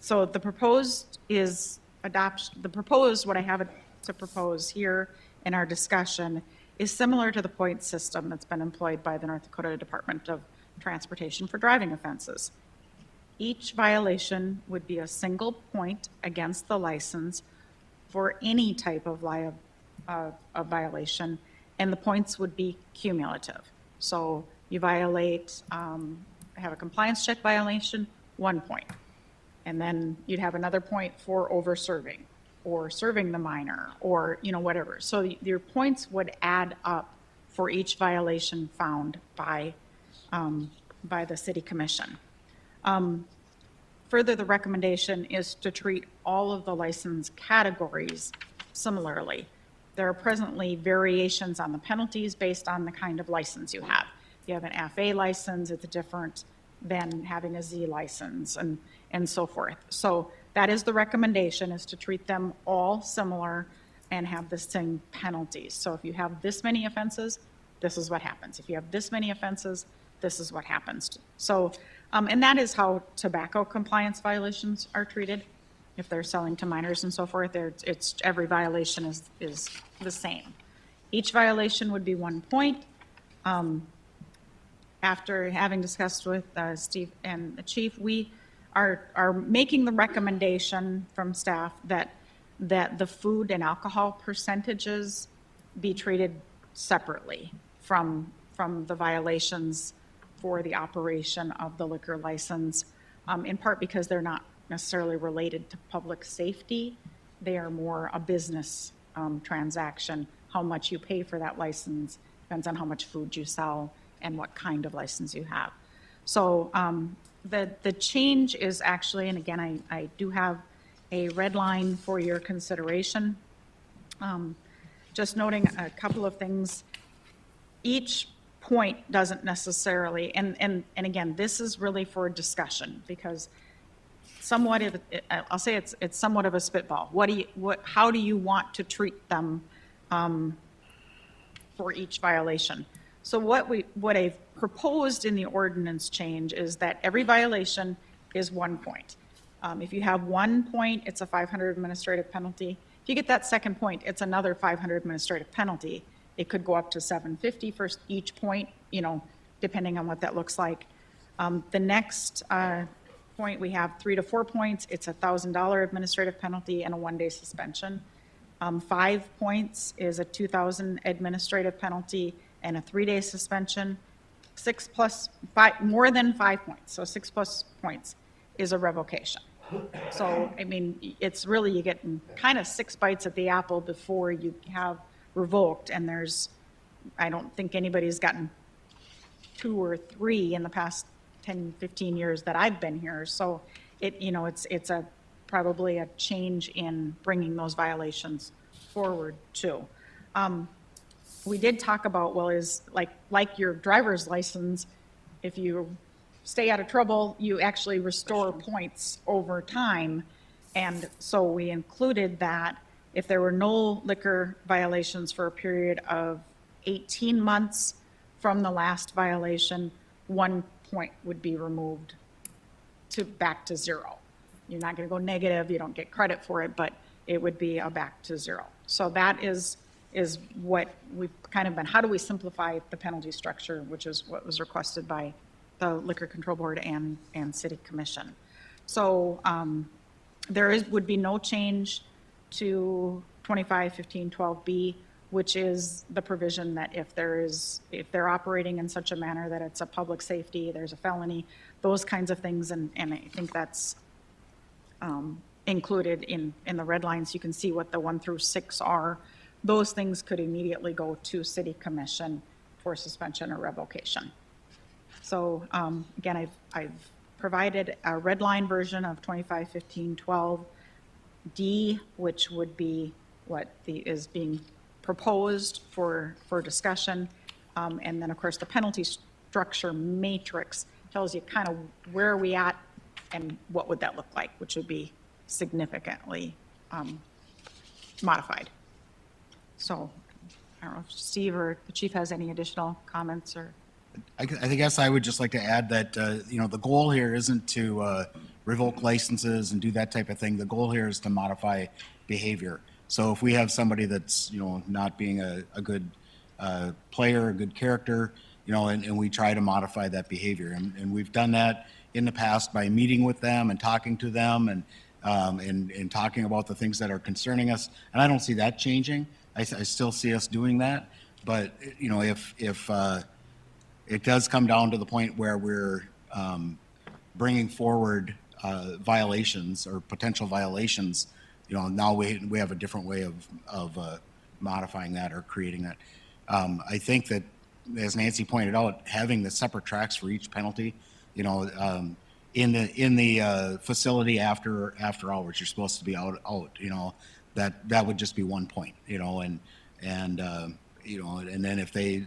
So the proposed is what I have to propose here in our discussion is similar to the point system that's been employed by the North Dakota Department of Transportation for driving offenses. Each violation would be a single point against the license for any type of violation, and the points would be cumulative. So you violate, have a compliance check violation, 1 point. And then you'd have another point for over-serving or serving the minor or, whatever. So your points would add up for each violation found by the city commission. Further, the recommendation is to treat all of the license categories similarly. There are presently variations on the penalties based on the kind of license you have. If you have an FA license, it's different than having a Z license and so forth. So that is the recommendation, is to treat them all similar and have the same penalties. So if you have this many offenses, this is what happens. If you have this many offenses, this is what happens. So, and that is how tobacco compliance violations are treated. If they're selling to minors and so forth, it's, every violation is the same. Each violation would be 1 point. After having discussed with Steve and the chief, we are making the recommendation from staff that the food and alcohol percentages be treated separately from the violations for the operation of the liquor license, in part because they're not necessarily related to public safety. They are more a business transaction. How much you pay for that license depends on how much food you sell and what kind of license you have. So the change is actually, and again, I do have a red line for your consideration. Just noting a couple of things. Each point doesn't necessarily, and again, this is really for discussion, because somewhat of, I'll say it's somewhat of a spitball. How do you want to treat them for each violation? So what I've proposed in the ordinance change is that every violation is 1 point. If you have 1 point, it's a 500 administrative penalty. If you get that second point, it's another 500 administrative penalty. It could go up to 750 for each point, depending on what that looks like. The next point, we have 3 to 4 points. It's a $1,000 administrative penalty and a 1-day suspension. 5 points is a $2,000 administrative penalty and a 3-day suspension. 6 plus 5, more than 5 points, so 6 plus points is a revocation. So, I mean, it's really, you get kind of 6 bites at the apple before you have revoked, and I don't think anybody's gotten 2 or 3 in the past 10, 15 years that I've been here. So it's probably a change in bringing those violations forward too. We did talk about, well, is like your driver's license, if you stay out of trouble, you actually restore points over time. And so we included that if there were no liquor violations for a period of 18 months from the last violation, 1 point would be removed back to 0. You're not going to go negative, you don't get credit for it, but it would be a back to 0. So that is what we've kind of been, how do we simplify the penalty structure, which is what was requested by the Liquor Control Board and City Commission. So would be no change to 25-15-12B, which is the provision that if they're operating in such a manner that it's a public safety, there's a felony, those kinds of things, and I think that's included in the red lines. You can see what the 1 through 6 are. Those things could immediately go to City Commission for suspension or revocation. So again, I've provided a red line version of 25-15-12D, which would be what is being proposed for discussion. And then, of course, the penalty structure matrix tells you kind of where are we at and what would that look like, which would be significantly modified. So I don't know if Steve or the chief has any additional comments or. I guess I would just like to add that, the goal here isn't to revoke licenses and do that type of thing. The goal here is to modify behavior. So if we have somebody that's, not being a good player, a good character, and we try to modify that behavior. And we've done that in the past by meeting with them and talking to them and talking about the things that are concerning us. And I don't see that changing. I still see us doing that. But, if it does come down to the point where we're bringing forward violations or potential violations, now we have a different way of modifying that or creating that. I think that, as Nancy pointed out, having the separate tracks for each penalty, in the facility after hours, you're supposed to be out, that would just be 1 point, and then if they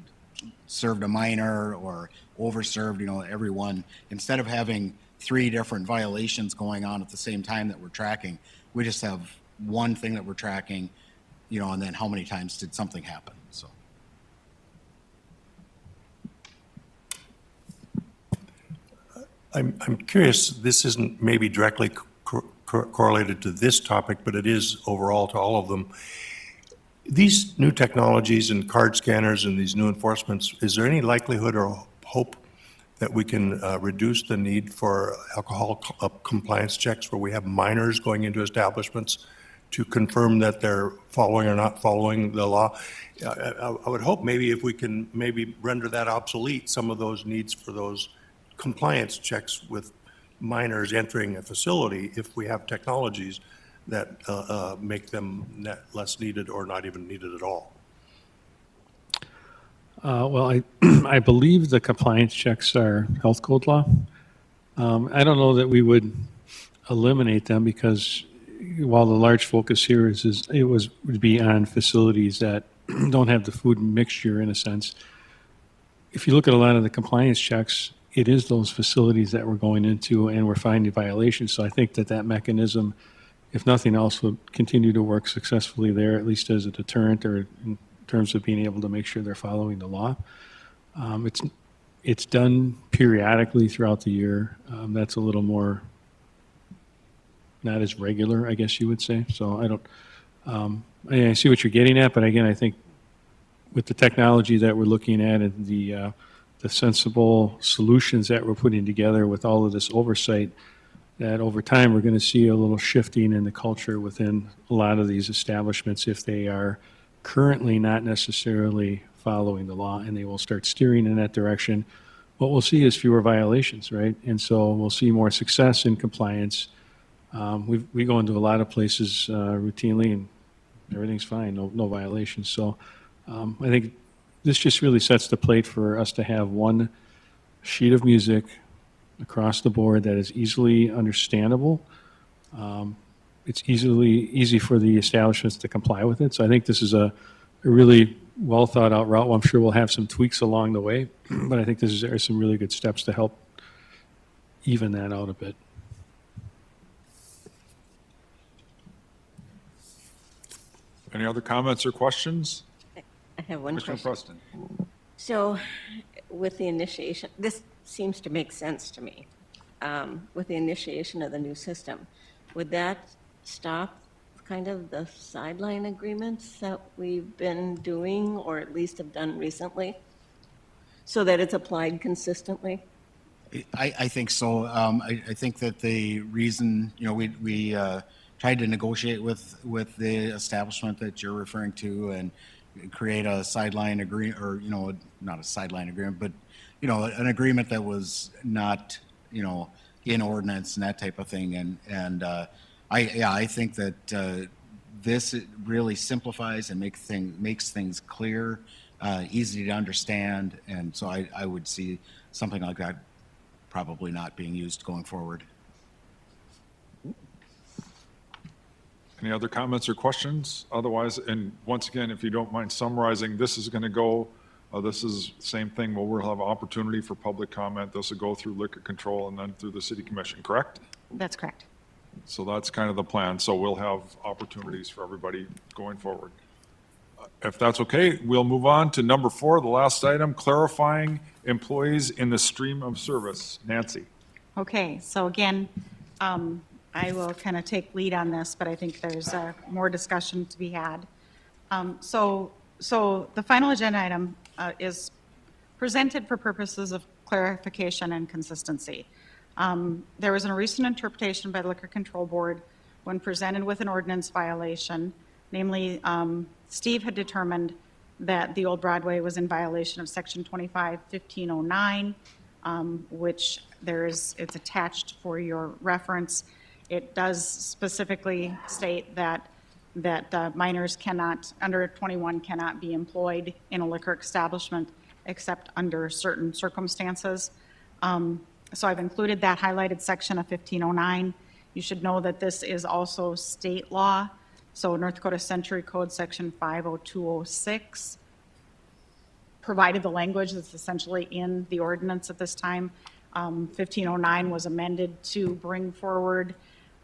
served a minor or overserved, everyone, instead of having 3 different violations going on at the same time that we're tracking. We just have one thing that we're tracking, and then how many times did something happen, so. I'm curious, this isn't maybe directly correlated to this topic, but it is overall to all of them. These new technologies and card scanners and these new enforcements, is there any likelihood or hope that we can reduce the need for alcohol compliance checks where we have minors going into establishments to confirm that they're following or not following the law? I would hope maybe if we can maybe render that obsolete, some of those needs for those compliance checks with minors entering a facility, if we have technologies that make them less needed or not even needed at all. Well, I believe the compliance checks are health code law. I don't know that we would eliminate them because while the large focus here would be on facilities that don't have the food mixture in a sense. If you look at a lot of the compliance checks, it is those facilities that we're going into and we're finding violations. So I think that mechanism, if nothing else, would continue to work successfully there, at least as a deterrent or in terms of being able to make sure they're following the law. It's done periodically throughout the year. That's a little more not as regular, I guess you would say. So I don't. I see what you're getting at, but again, I think with the technology that we're looking at and the sensible solutions that we're putting together with all of this oversight, that over time we're going to see a little shifting in the culture within a lot of these establishments if they are currently not necessarily following the law, and they will start steering in that direction. What we'll see is fewer violations, right? And so we'll see more success in compliance. We go into a lot of places routinely, and everything's fine, no violations. So I think this just really sets the plate for us to have one sheet of music across the board that is easily understandable. It's easy for the establishments to comply with it. So I think this is a really well thought out route. Well, I'm sure we'll have some tweaks along the way, but I think there are some really good steps to help even that out a bit. Any other comments or questions? I have one Commissioner question. Preston. So with the initiation, this seems to make sense to me. With the initiation of the new system, would that stop kind of the sideline agreements that we've been doing or at least have done recently so that it's applied consistently? I think so. I think that the reason, we tried to negotiate with the establishment that you're referring to and create a sideline agreement, or, not a sideline agreement, but, an agreement that was not, in ordinance and that type of thing. And I think that this really simplifies and makes things clear, easy to understand. And so I would see something like that probably not being used going forward. Any other comments or questions? Otherwise, and once again, if you don't mind summarizing, this is going to go, this is the same thing where we'll have opportunity for public comment. This will go through liquor control and then through the city commission, correct? That's correct. So that's kind of the plan. So we'll have opportunities for everybody going forward. If that's okay, we'll move on to number 4, the last item, clarifying employees in the stream of service. Nancy. Okay, so again, I will kind of take lead on this, but I think there's more discussion to be had. So the final agenda item is presented for purposes of clarification and consistency. There was a recent interpretation by the Liquor Control Board when presented with an ordinance violation. Namely, Steve had determined that the Old Broadway was in violation of Section 25-1509, which it's attached for your reference. It does specifically state that minors under 21 cannot be employed in a liquor establishment except under certain circumstances. So I've included that highlighted section of 1509. You should know that this is also state law. So North Dakota Century Code Section 50206 provided the language that's essentially in the ordinance at this time. 1509 was amended to bring forward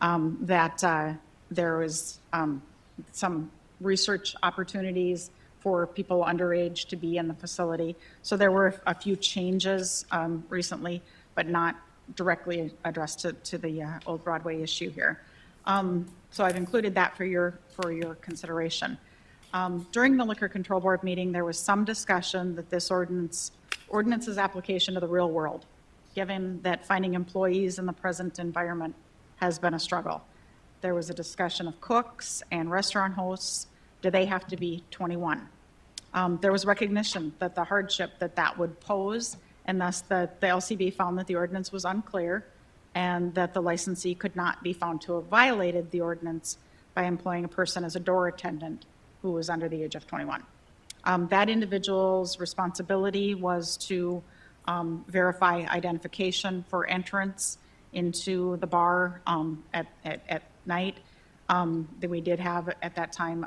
that there was some research opportunities for people underage to be in the facility. So there were a few changes recently, but not directly addressed to the Old Broadway issue here. So I've included that for your consideration. During the Liquor Control Board meeting, there was some discussion that this ordinance's application to the real world, given that finding employees in the present environment has been a struggle. There was a discussion of cooks and restaurant hosts. Do they have to be 21? There was recognition that the hardship that would pose, and thus the LCB found that the ordinance was unclear and that the licensee could not be found to have violated the ordinance by employing a person as a door attendant who was under the age of 21. That individual's responsibility was to verify identification for entrance into the bar at night. That we did have at that time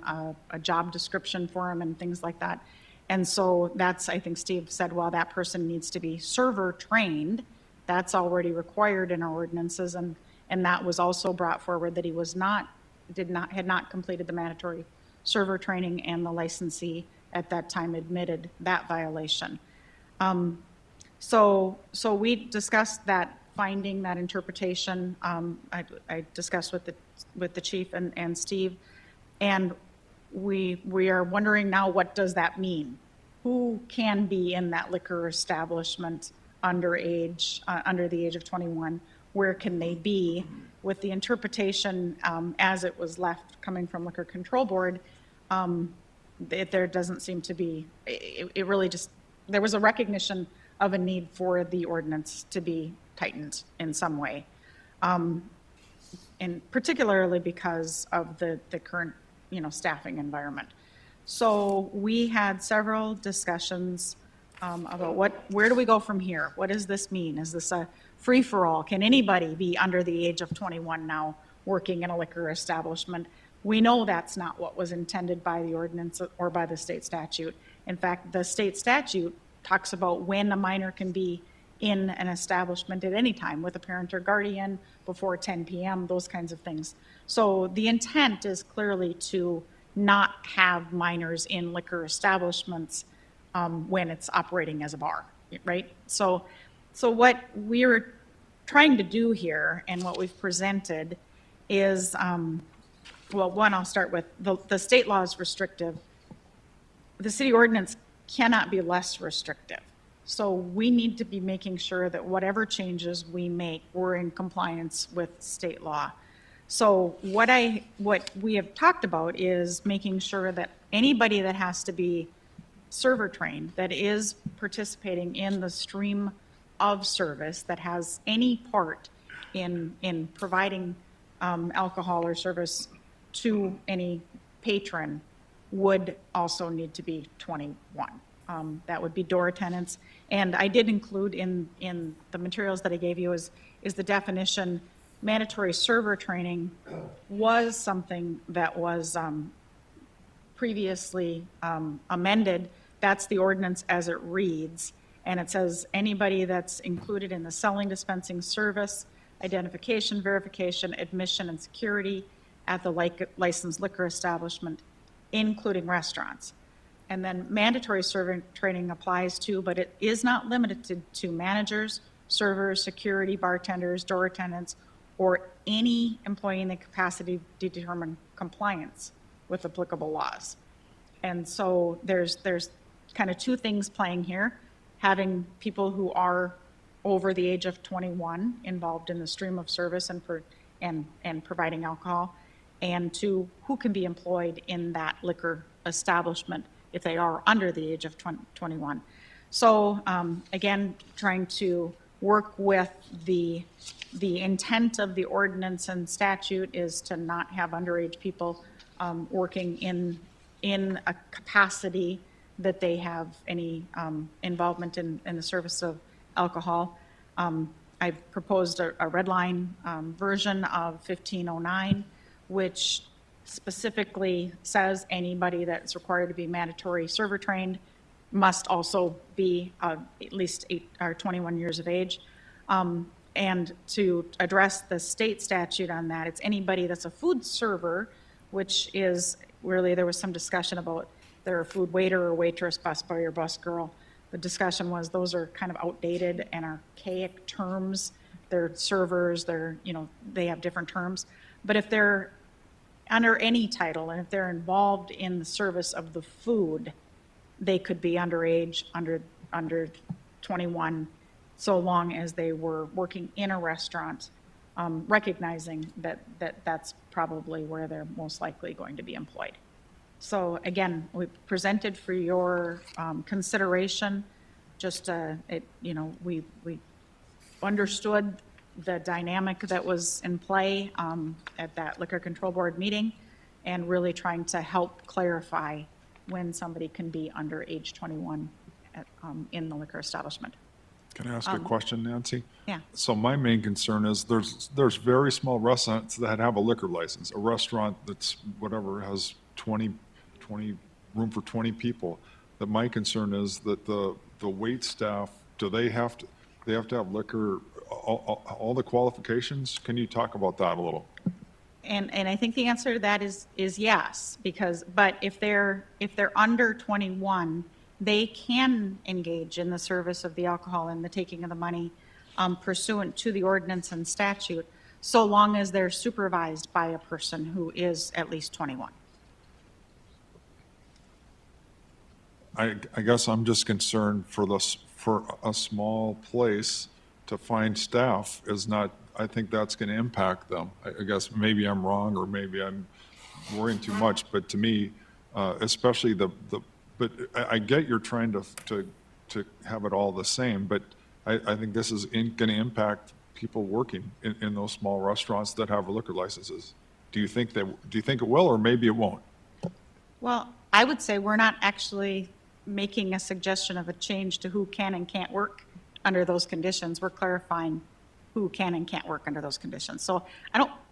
a job description for him and things like that. And so that's, I think Steve said, well, that person needs to be server trained. That's already required in our ordinances, and that was also brought forward that he had not completed the mandatory server training, and the licensee at that time admitted that violation. So we discussed that finding, that interpretation. I discussed with the chief and Steve, and we are wondering now, what does that mean? Who can be in that liquor establishment underage, under the age of 21? Where can they be? With the interpretation as it was left coming from Liquor Control Board, there doesn't seem to be, it really just, there was a recognition of a need for the ordinance to be tightened in some way. And particularly because of the current, staffing environment. So we had several discussions about where do we go from here? What does this mean? Is this a free-for-all? Can anybody be under the age of 21 now working in a liquor establishment? We know that's not what was intended by the ordinance or by the state statute. In fact, the state statute talks about when a minor can be in an establishment at any time with a parent or guardian before 10 p.m., those kinds of things. So the intent is clearly to not have minors in liquor establishments when it's operating as a bar, right? So what we're trying to do here and what we've presented is, well, one, I'll start with the state law is restrictive. The city ordinance cannot be less restrictive. So we need to be making sure that whatever changes we make, we're in compliance with state law. So what we have talked about is making sure that anybody that has to be server trained, that is participating in the stream of service, that has any part in providing alcohol or service to any patron, would also need to be 21. That would be door attendants. And I did include in the materials that I gave you is the definition. Mandatory server training was something that was previously amended. That's the ordinance as it reads. And it says anybody that's included in the selling, dispensing, service, identification, verification, admission, and security at the licensed liquor establishment, including restaurants. And then mandatory server training applies to, but it is not limited to managers, servers, security, bartenders, door attendants, or any employee in the capacity to determine compliance with applicable laws. And so there's kind of two things playing here: having people who are over the age of 21 involved in the stream of service and providing alcohol, and two, who can be employed in that liquor establishment if they are under the age of 21. So again, trying to work with the intent of the ordinance and statute is to not have underage people working in a capacity that they have any involvement in the service of alcohol. I've proposed a red line version of 1509, which specifically says anybody that's required to be mandatory server trained must also be at least 8 or 21 years of age. And to address the state statute on that, it's anybody that's a food server, which is really, there was some discussion about they're a food waiter or waitress, busboy or busgirl. The discussion was those are kind of outdated and archaic terms. They're servers, they have different terms. But if they're under any title and if they're involved in the service of the food, they could be underage, under 21, so long as they were working in a restaurant, recognizing that that's probably where they're most likely going to be employed. So again, we presented for your consideration, just we understood the dynamic that was in play at that Liquor Control Board meeting, and really trying to help clarify when somebody can be under age 21 in the liquor establishment. Can I ask a question, Nancy? Yeah. So my main concern is there's very small restaurants that have a liquor license. A restaurant that's whatever has 20 room for 20 people. That my concern is that the wait staff, do they have to have liquor, all the qualifications? Can you talk about that a little? And I think the answer to that is yes, but if they're under 21, they can engage in the service of the alcohol and the taking of the money pursuant to the ordinance and statute, so long as they're supervised by a person who is at least 21. I guess I'm just concerned for a small place to find staff is not, I think that's going to impact them. I guess maybe I'm wrong, or maybe I'm worrying too much, but to me, especially but I get you're trying to have it all the same, but I think this is going to impact people working in those small restaurants that have liquor licenses. Do you think it will, or maybe it won't? Well, I would say we're not actually making a suggestion of a change to who can and can't work under those conditions. We're clarifying who can and can't work under those conditions. So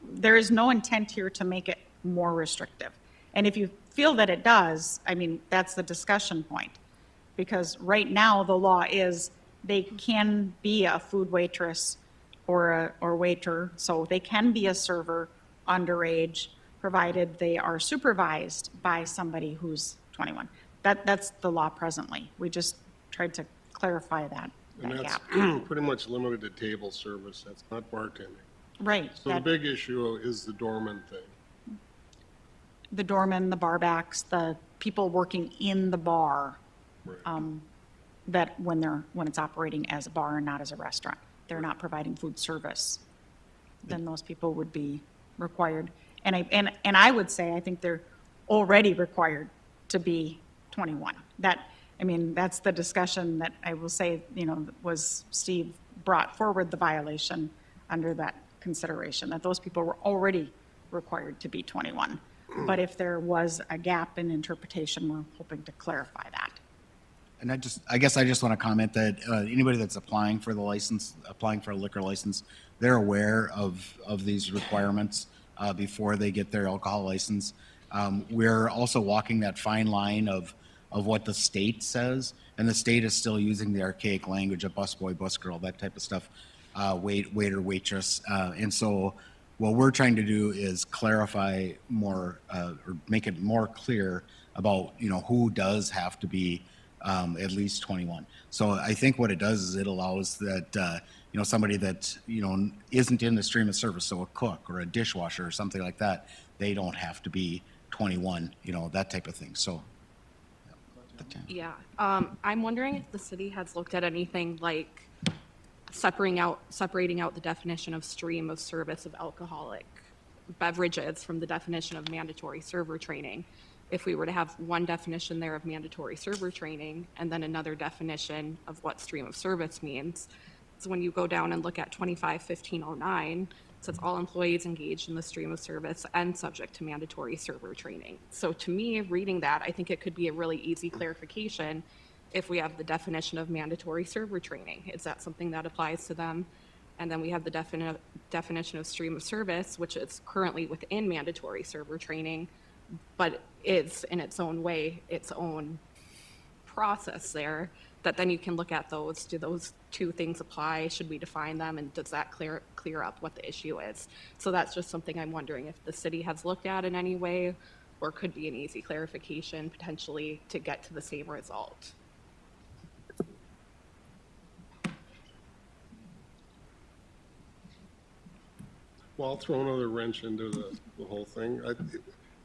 there is no intent here to make it more restrictive. And if you feel that it does, I mean, that's the discussion point. Because right now, the law is they can be a food waitress or waiter, so they can be a server underage, provided they are supervised by somebody who's 21. That's the law presently. We just tried to clarify that And that's gap. pretty much limited to table service, that's not bartending. Right. So the big issue is the doorman thing. The doorman, the barbacks, the people working in the bar, Right. that when it's operating as a bar and not as a restaurant, they're not providing food service, then those people would be required. And I would say, I think they're already required to be 21. That's the discussion that I will say, was Steve brought forward the violation under that consideration, that those people were already required to be 21. But if there was a gap in interpretation, we're hoping to clarify that. And I guess I just want to comment that anybody that's applying for a liquor license, they're aware of these requirements before they get their alcohol license. We're also walking that fine line of what the state says, and the state is still using the archaic language of busboy, busgirl, that type of stuff, waiter, waitress. And so what we're trying to do is clarify more, or make it more clear about, who does have to be at least 21. So I think what it does is it allows that, somebody that, isn't in the stream of service, so a cook or a dishwasher or something like that, they don't have to be 21, that type of thing. So. Yeah, I'm wondering if the city has looked at anything like separating out the definition of stream of service of alcoholic beverages from the definition of mandatory server training. If we were to have one definition there of mandatory server training and then another definition of what stream of service means. So when you go down and look at 25-1509, it says all employees engaged in the stream of service and subject to mandatory server training. So to me, reading that, I think it could be a really easy clarification if we have the definition of mandatory server training. Is that something that applies to them? And then we have the definition of stream of service, which is currently within mandatory server training, but is in its own way, its own process there that then you can look at those. Do those two things apply? Should we define them? And does that clear up what the issue is? So that's just something I'm wondering if the city has looked at in any way, or could be an easy clarification potentially to get to the same result. Well, I'll throw another wrench into the whole thing.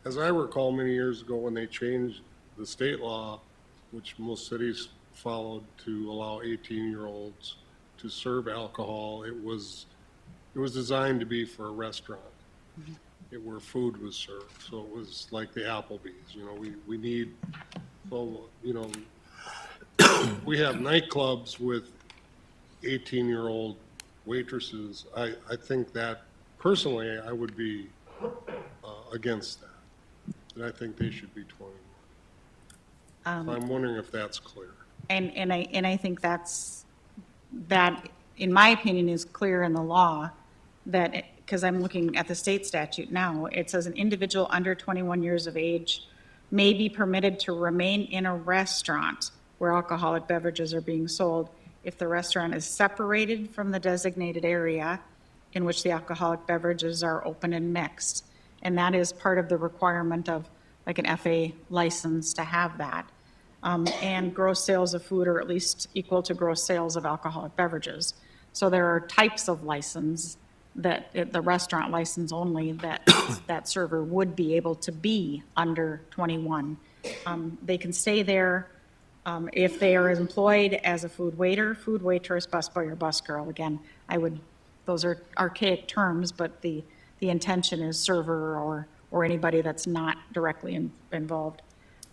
As I recall, many years ago, when they changed the state law, which most cities followed to allow 18-year-olds to serve alcohol, it was designed to be for a restaurant, where food was served. So it was like the Applebee's, we need, well, we have nightclubs with 18-year-old waitresses. I think that, personally, I would be against that. And I think they should be 21. So I'm wondering if that's clear. And I think that, in my opinion, is clear in the law, that, because I'm looking at the state statute now, it says an individual under 21 years of age may be permitted to remain in a restaurant where alcoholic beverages are being sold if the restaurant is separated from the designated area in which the alcoholic beverages are open and mixed. And that is part of the requirement of like an FA license to have that. And gross sales of food are at least equal to gross sales of alcoholic beverages. So there are types of license that, the restaurant license only, that that server would be able to be under 21. They can stay there if they are employed as a food waiter, food waitress, busboy, or busgirl. Again, those are archaic terms, but the intention is server or anybody that's not directly involved.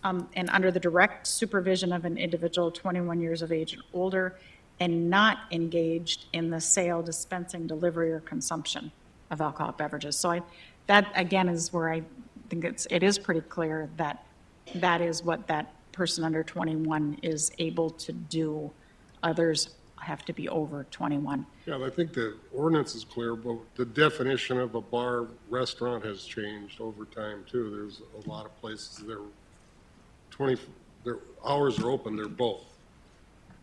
And under the direct supervision of an individual 21 years of age and older, and not engaged in the sale, dispensing, delivery, or consumption of alcoholic beverages. So that again is where I think it is pretty clear that that is what that person under 21 is able to do. Others have to be over 21. Yeah, I think the ordinance is clear, but the definition of a bar restaurant has changed over time too. There's a lot of places their hours are open, they're both.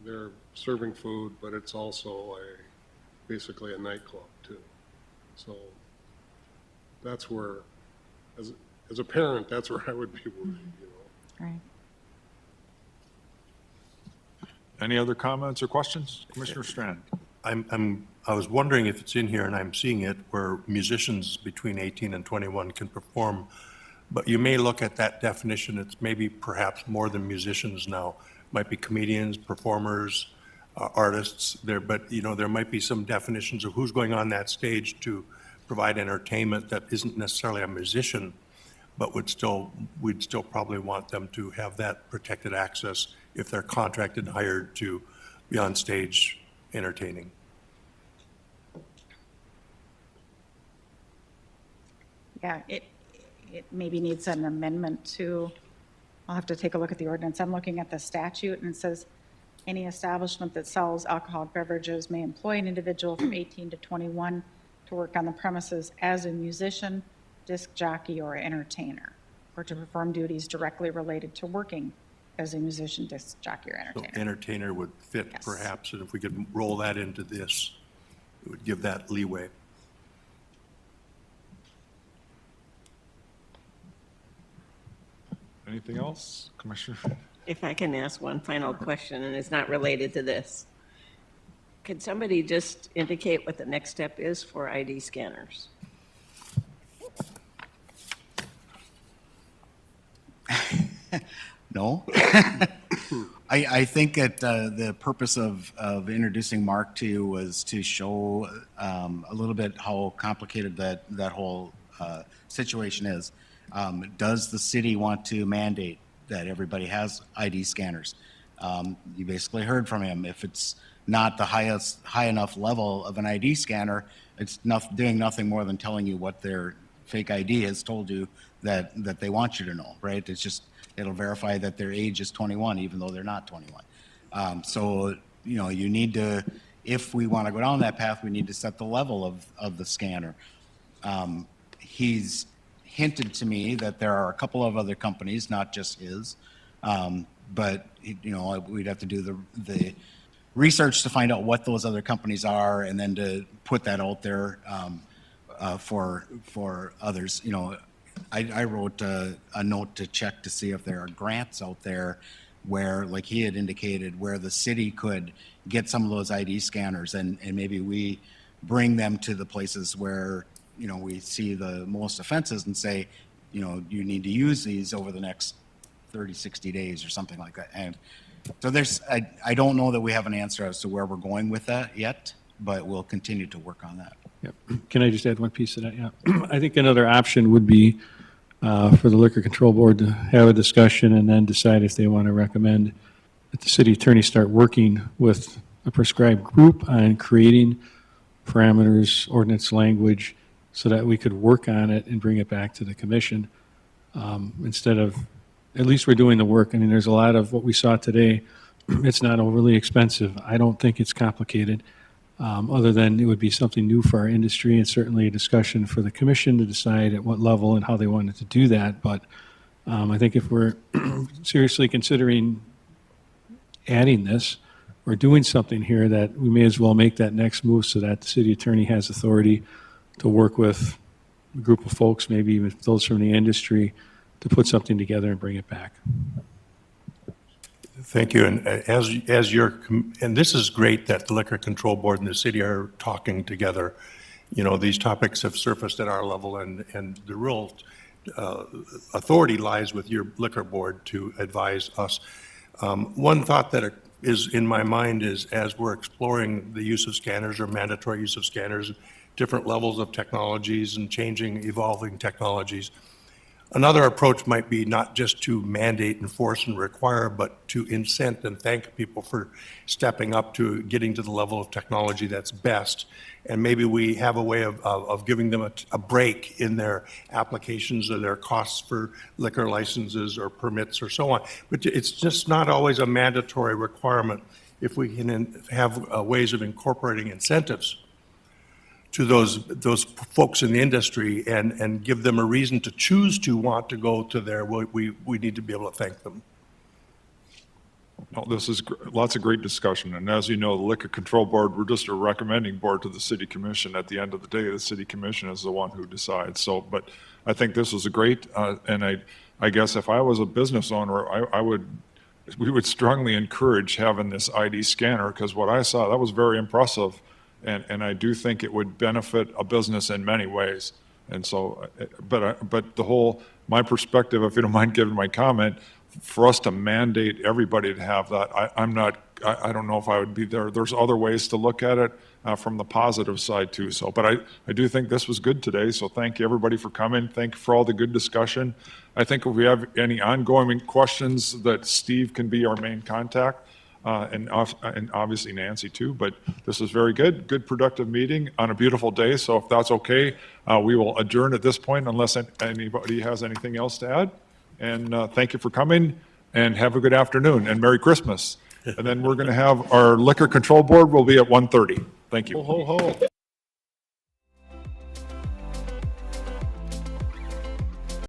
They're serving food, but it's also basically a nightclub too. So that's where, as a parent, that's where I would be worried, Right. Any other comments or questions? Commissioner Strand? I was wondering if it's in here, and I'm seeing it, where musicians between 18 and 21 can perform, but you may look at that definition, it's maybe perhaps more than musicians now. Might be comedians, performers, artists there, but there might be some definitions of who's going on that stage to provide entertainment that isn't necessarily a musician, but we'd still probably want them to have that protected access if they're contracted and hired to be on stage entertaining. Yeah, it maybe needs an amendment to, I'll have to take a look at the ordinance. I'm looking at the statute, and it says, any establishment that sells alcoholic beverages may employ an individual from 18 to 21 to work on the premises as a musician, disc jockey, or entertainer, or to perform duties directly related to working as a musician, disc jockey, or So entertainer. entertainer would fit Yes. perhaps, and if we could roll that into this, it would give that leeway. Anything else? Commissioner? If I can ask one final question, and it's not related to this. Could somebody just indicate what the next step is for ID scanners? No. I think that the purpose of introducing Mark to you was to show a little bit how complicated that whole situation is. Does the city want to mandate that everybody has ID scanners? You basically heard from him. If it's not the high enough level of an ID scanner, it's doing nothing more than telling you what their fake ID has told you that they want you to know, right? It's just, it'll verify that their age is 21, even though they're not 21. So, you need to, if we want to go down that path, we need to set the level of the scanner. He's hinted to me that there are a couple of other companies, not just his, but, you know, we'd have to do the research to find out what those other companies are and then to put that out there for others. You know, I wrote a note to check to see if there are grants out there where, like he had indicated, where the city could get some of those ID scanners and maybe we bring them to the places where, you know, we see the most offenses and say, you know, you need to use these over the next 30, 60 days or something like that. And so I don't know that we have an answer as to where we're going with that yet, but we'll continue to work on that. Yep. Can I just add one piece to that? Yeah. I think another option would be for the Liquor Control Board to have a discussion and then decide if they want to recommend that the city attorney start working with a prescribed group on creating parameters, ordinance language, so that we could work on it and bring it back to the commission instead of, at least we're doing the work. I mean, there's a lot of what we saw today. It's not overly expensive. I don't think it's complicated, other than it would be something new for our industry and certainly a discussion for the commission to decide at what level and how they wanted to do that. But I think if we're seriously considering adding this or doing something here, that we may as well make that next move so that the city attorney has authority to work with a group of folks, maybe even those from the industry, to put something together and bring it back. Thank you. And and this is great that the Liquor Control Board and the city are talking together. You know, these topics have surfaced at our level and the real authority lies with your liquor board to advise us. One thought that is in my mind is, as we're exploring the use of scanners or mandatory use of scanners, different levels of technologies and changing, evolving technologies, another approach might be not just to mandate, enforce, and require, but to incent and thank people for stepping up to getting to the level of technology that's best. And maybe we have a way of giving them a break in their applications or their costs for liquor licenses or permits or so on. But it's just not always a mandatory requirement. If we can have ways of incorporating incentives to those folks in the industry and give them a reason to choose to want to go to there, we need to be able to thank them. Well, this is lots of great discussion. And as you know, the Liquor Control Board, we're just a recommending board to the City Commission. At the end of the day, the City Commission is the one who decides. So, but I think this is a great, and I guess if I was a business owner, we would strongly encourage having this ID scanner, because what I saw, that was very impressive. And I do think it would benefit a business in many ways. And so, but my perspective, if you don't mind giving my comment, for us to mandate everybody to have that, I don't know if I would be there. There's other ways to look at it from the positive side too. So, but I do think this was good today. So thank you everybody for coming. Thank you for all the good discussion. I think if we have any ongoing questions, that Steve can be our main contact. And obviously Nancy too, but this is very good productive meeting on a beautiful day. So if that's okay, we will adjourn at this point unless anybody has anything else to add. And thank you for coming and have a good afternoon and Merry Christmas. And then we're going to have our Liquor Control Board will be at 1:30. Thank you. Ho, ho, ho.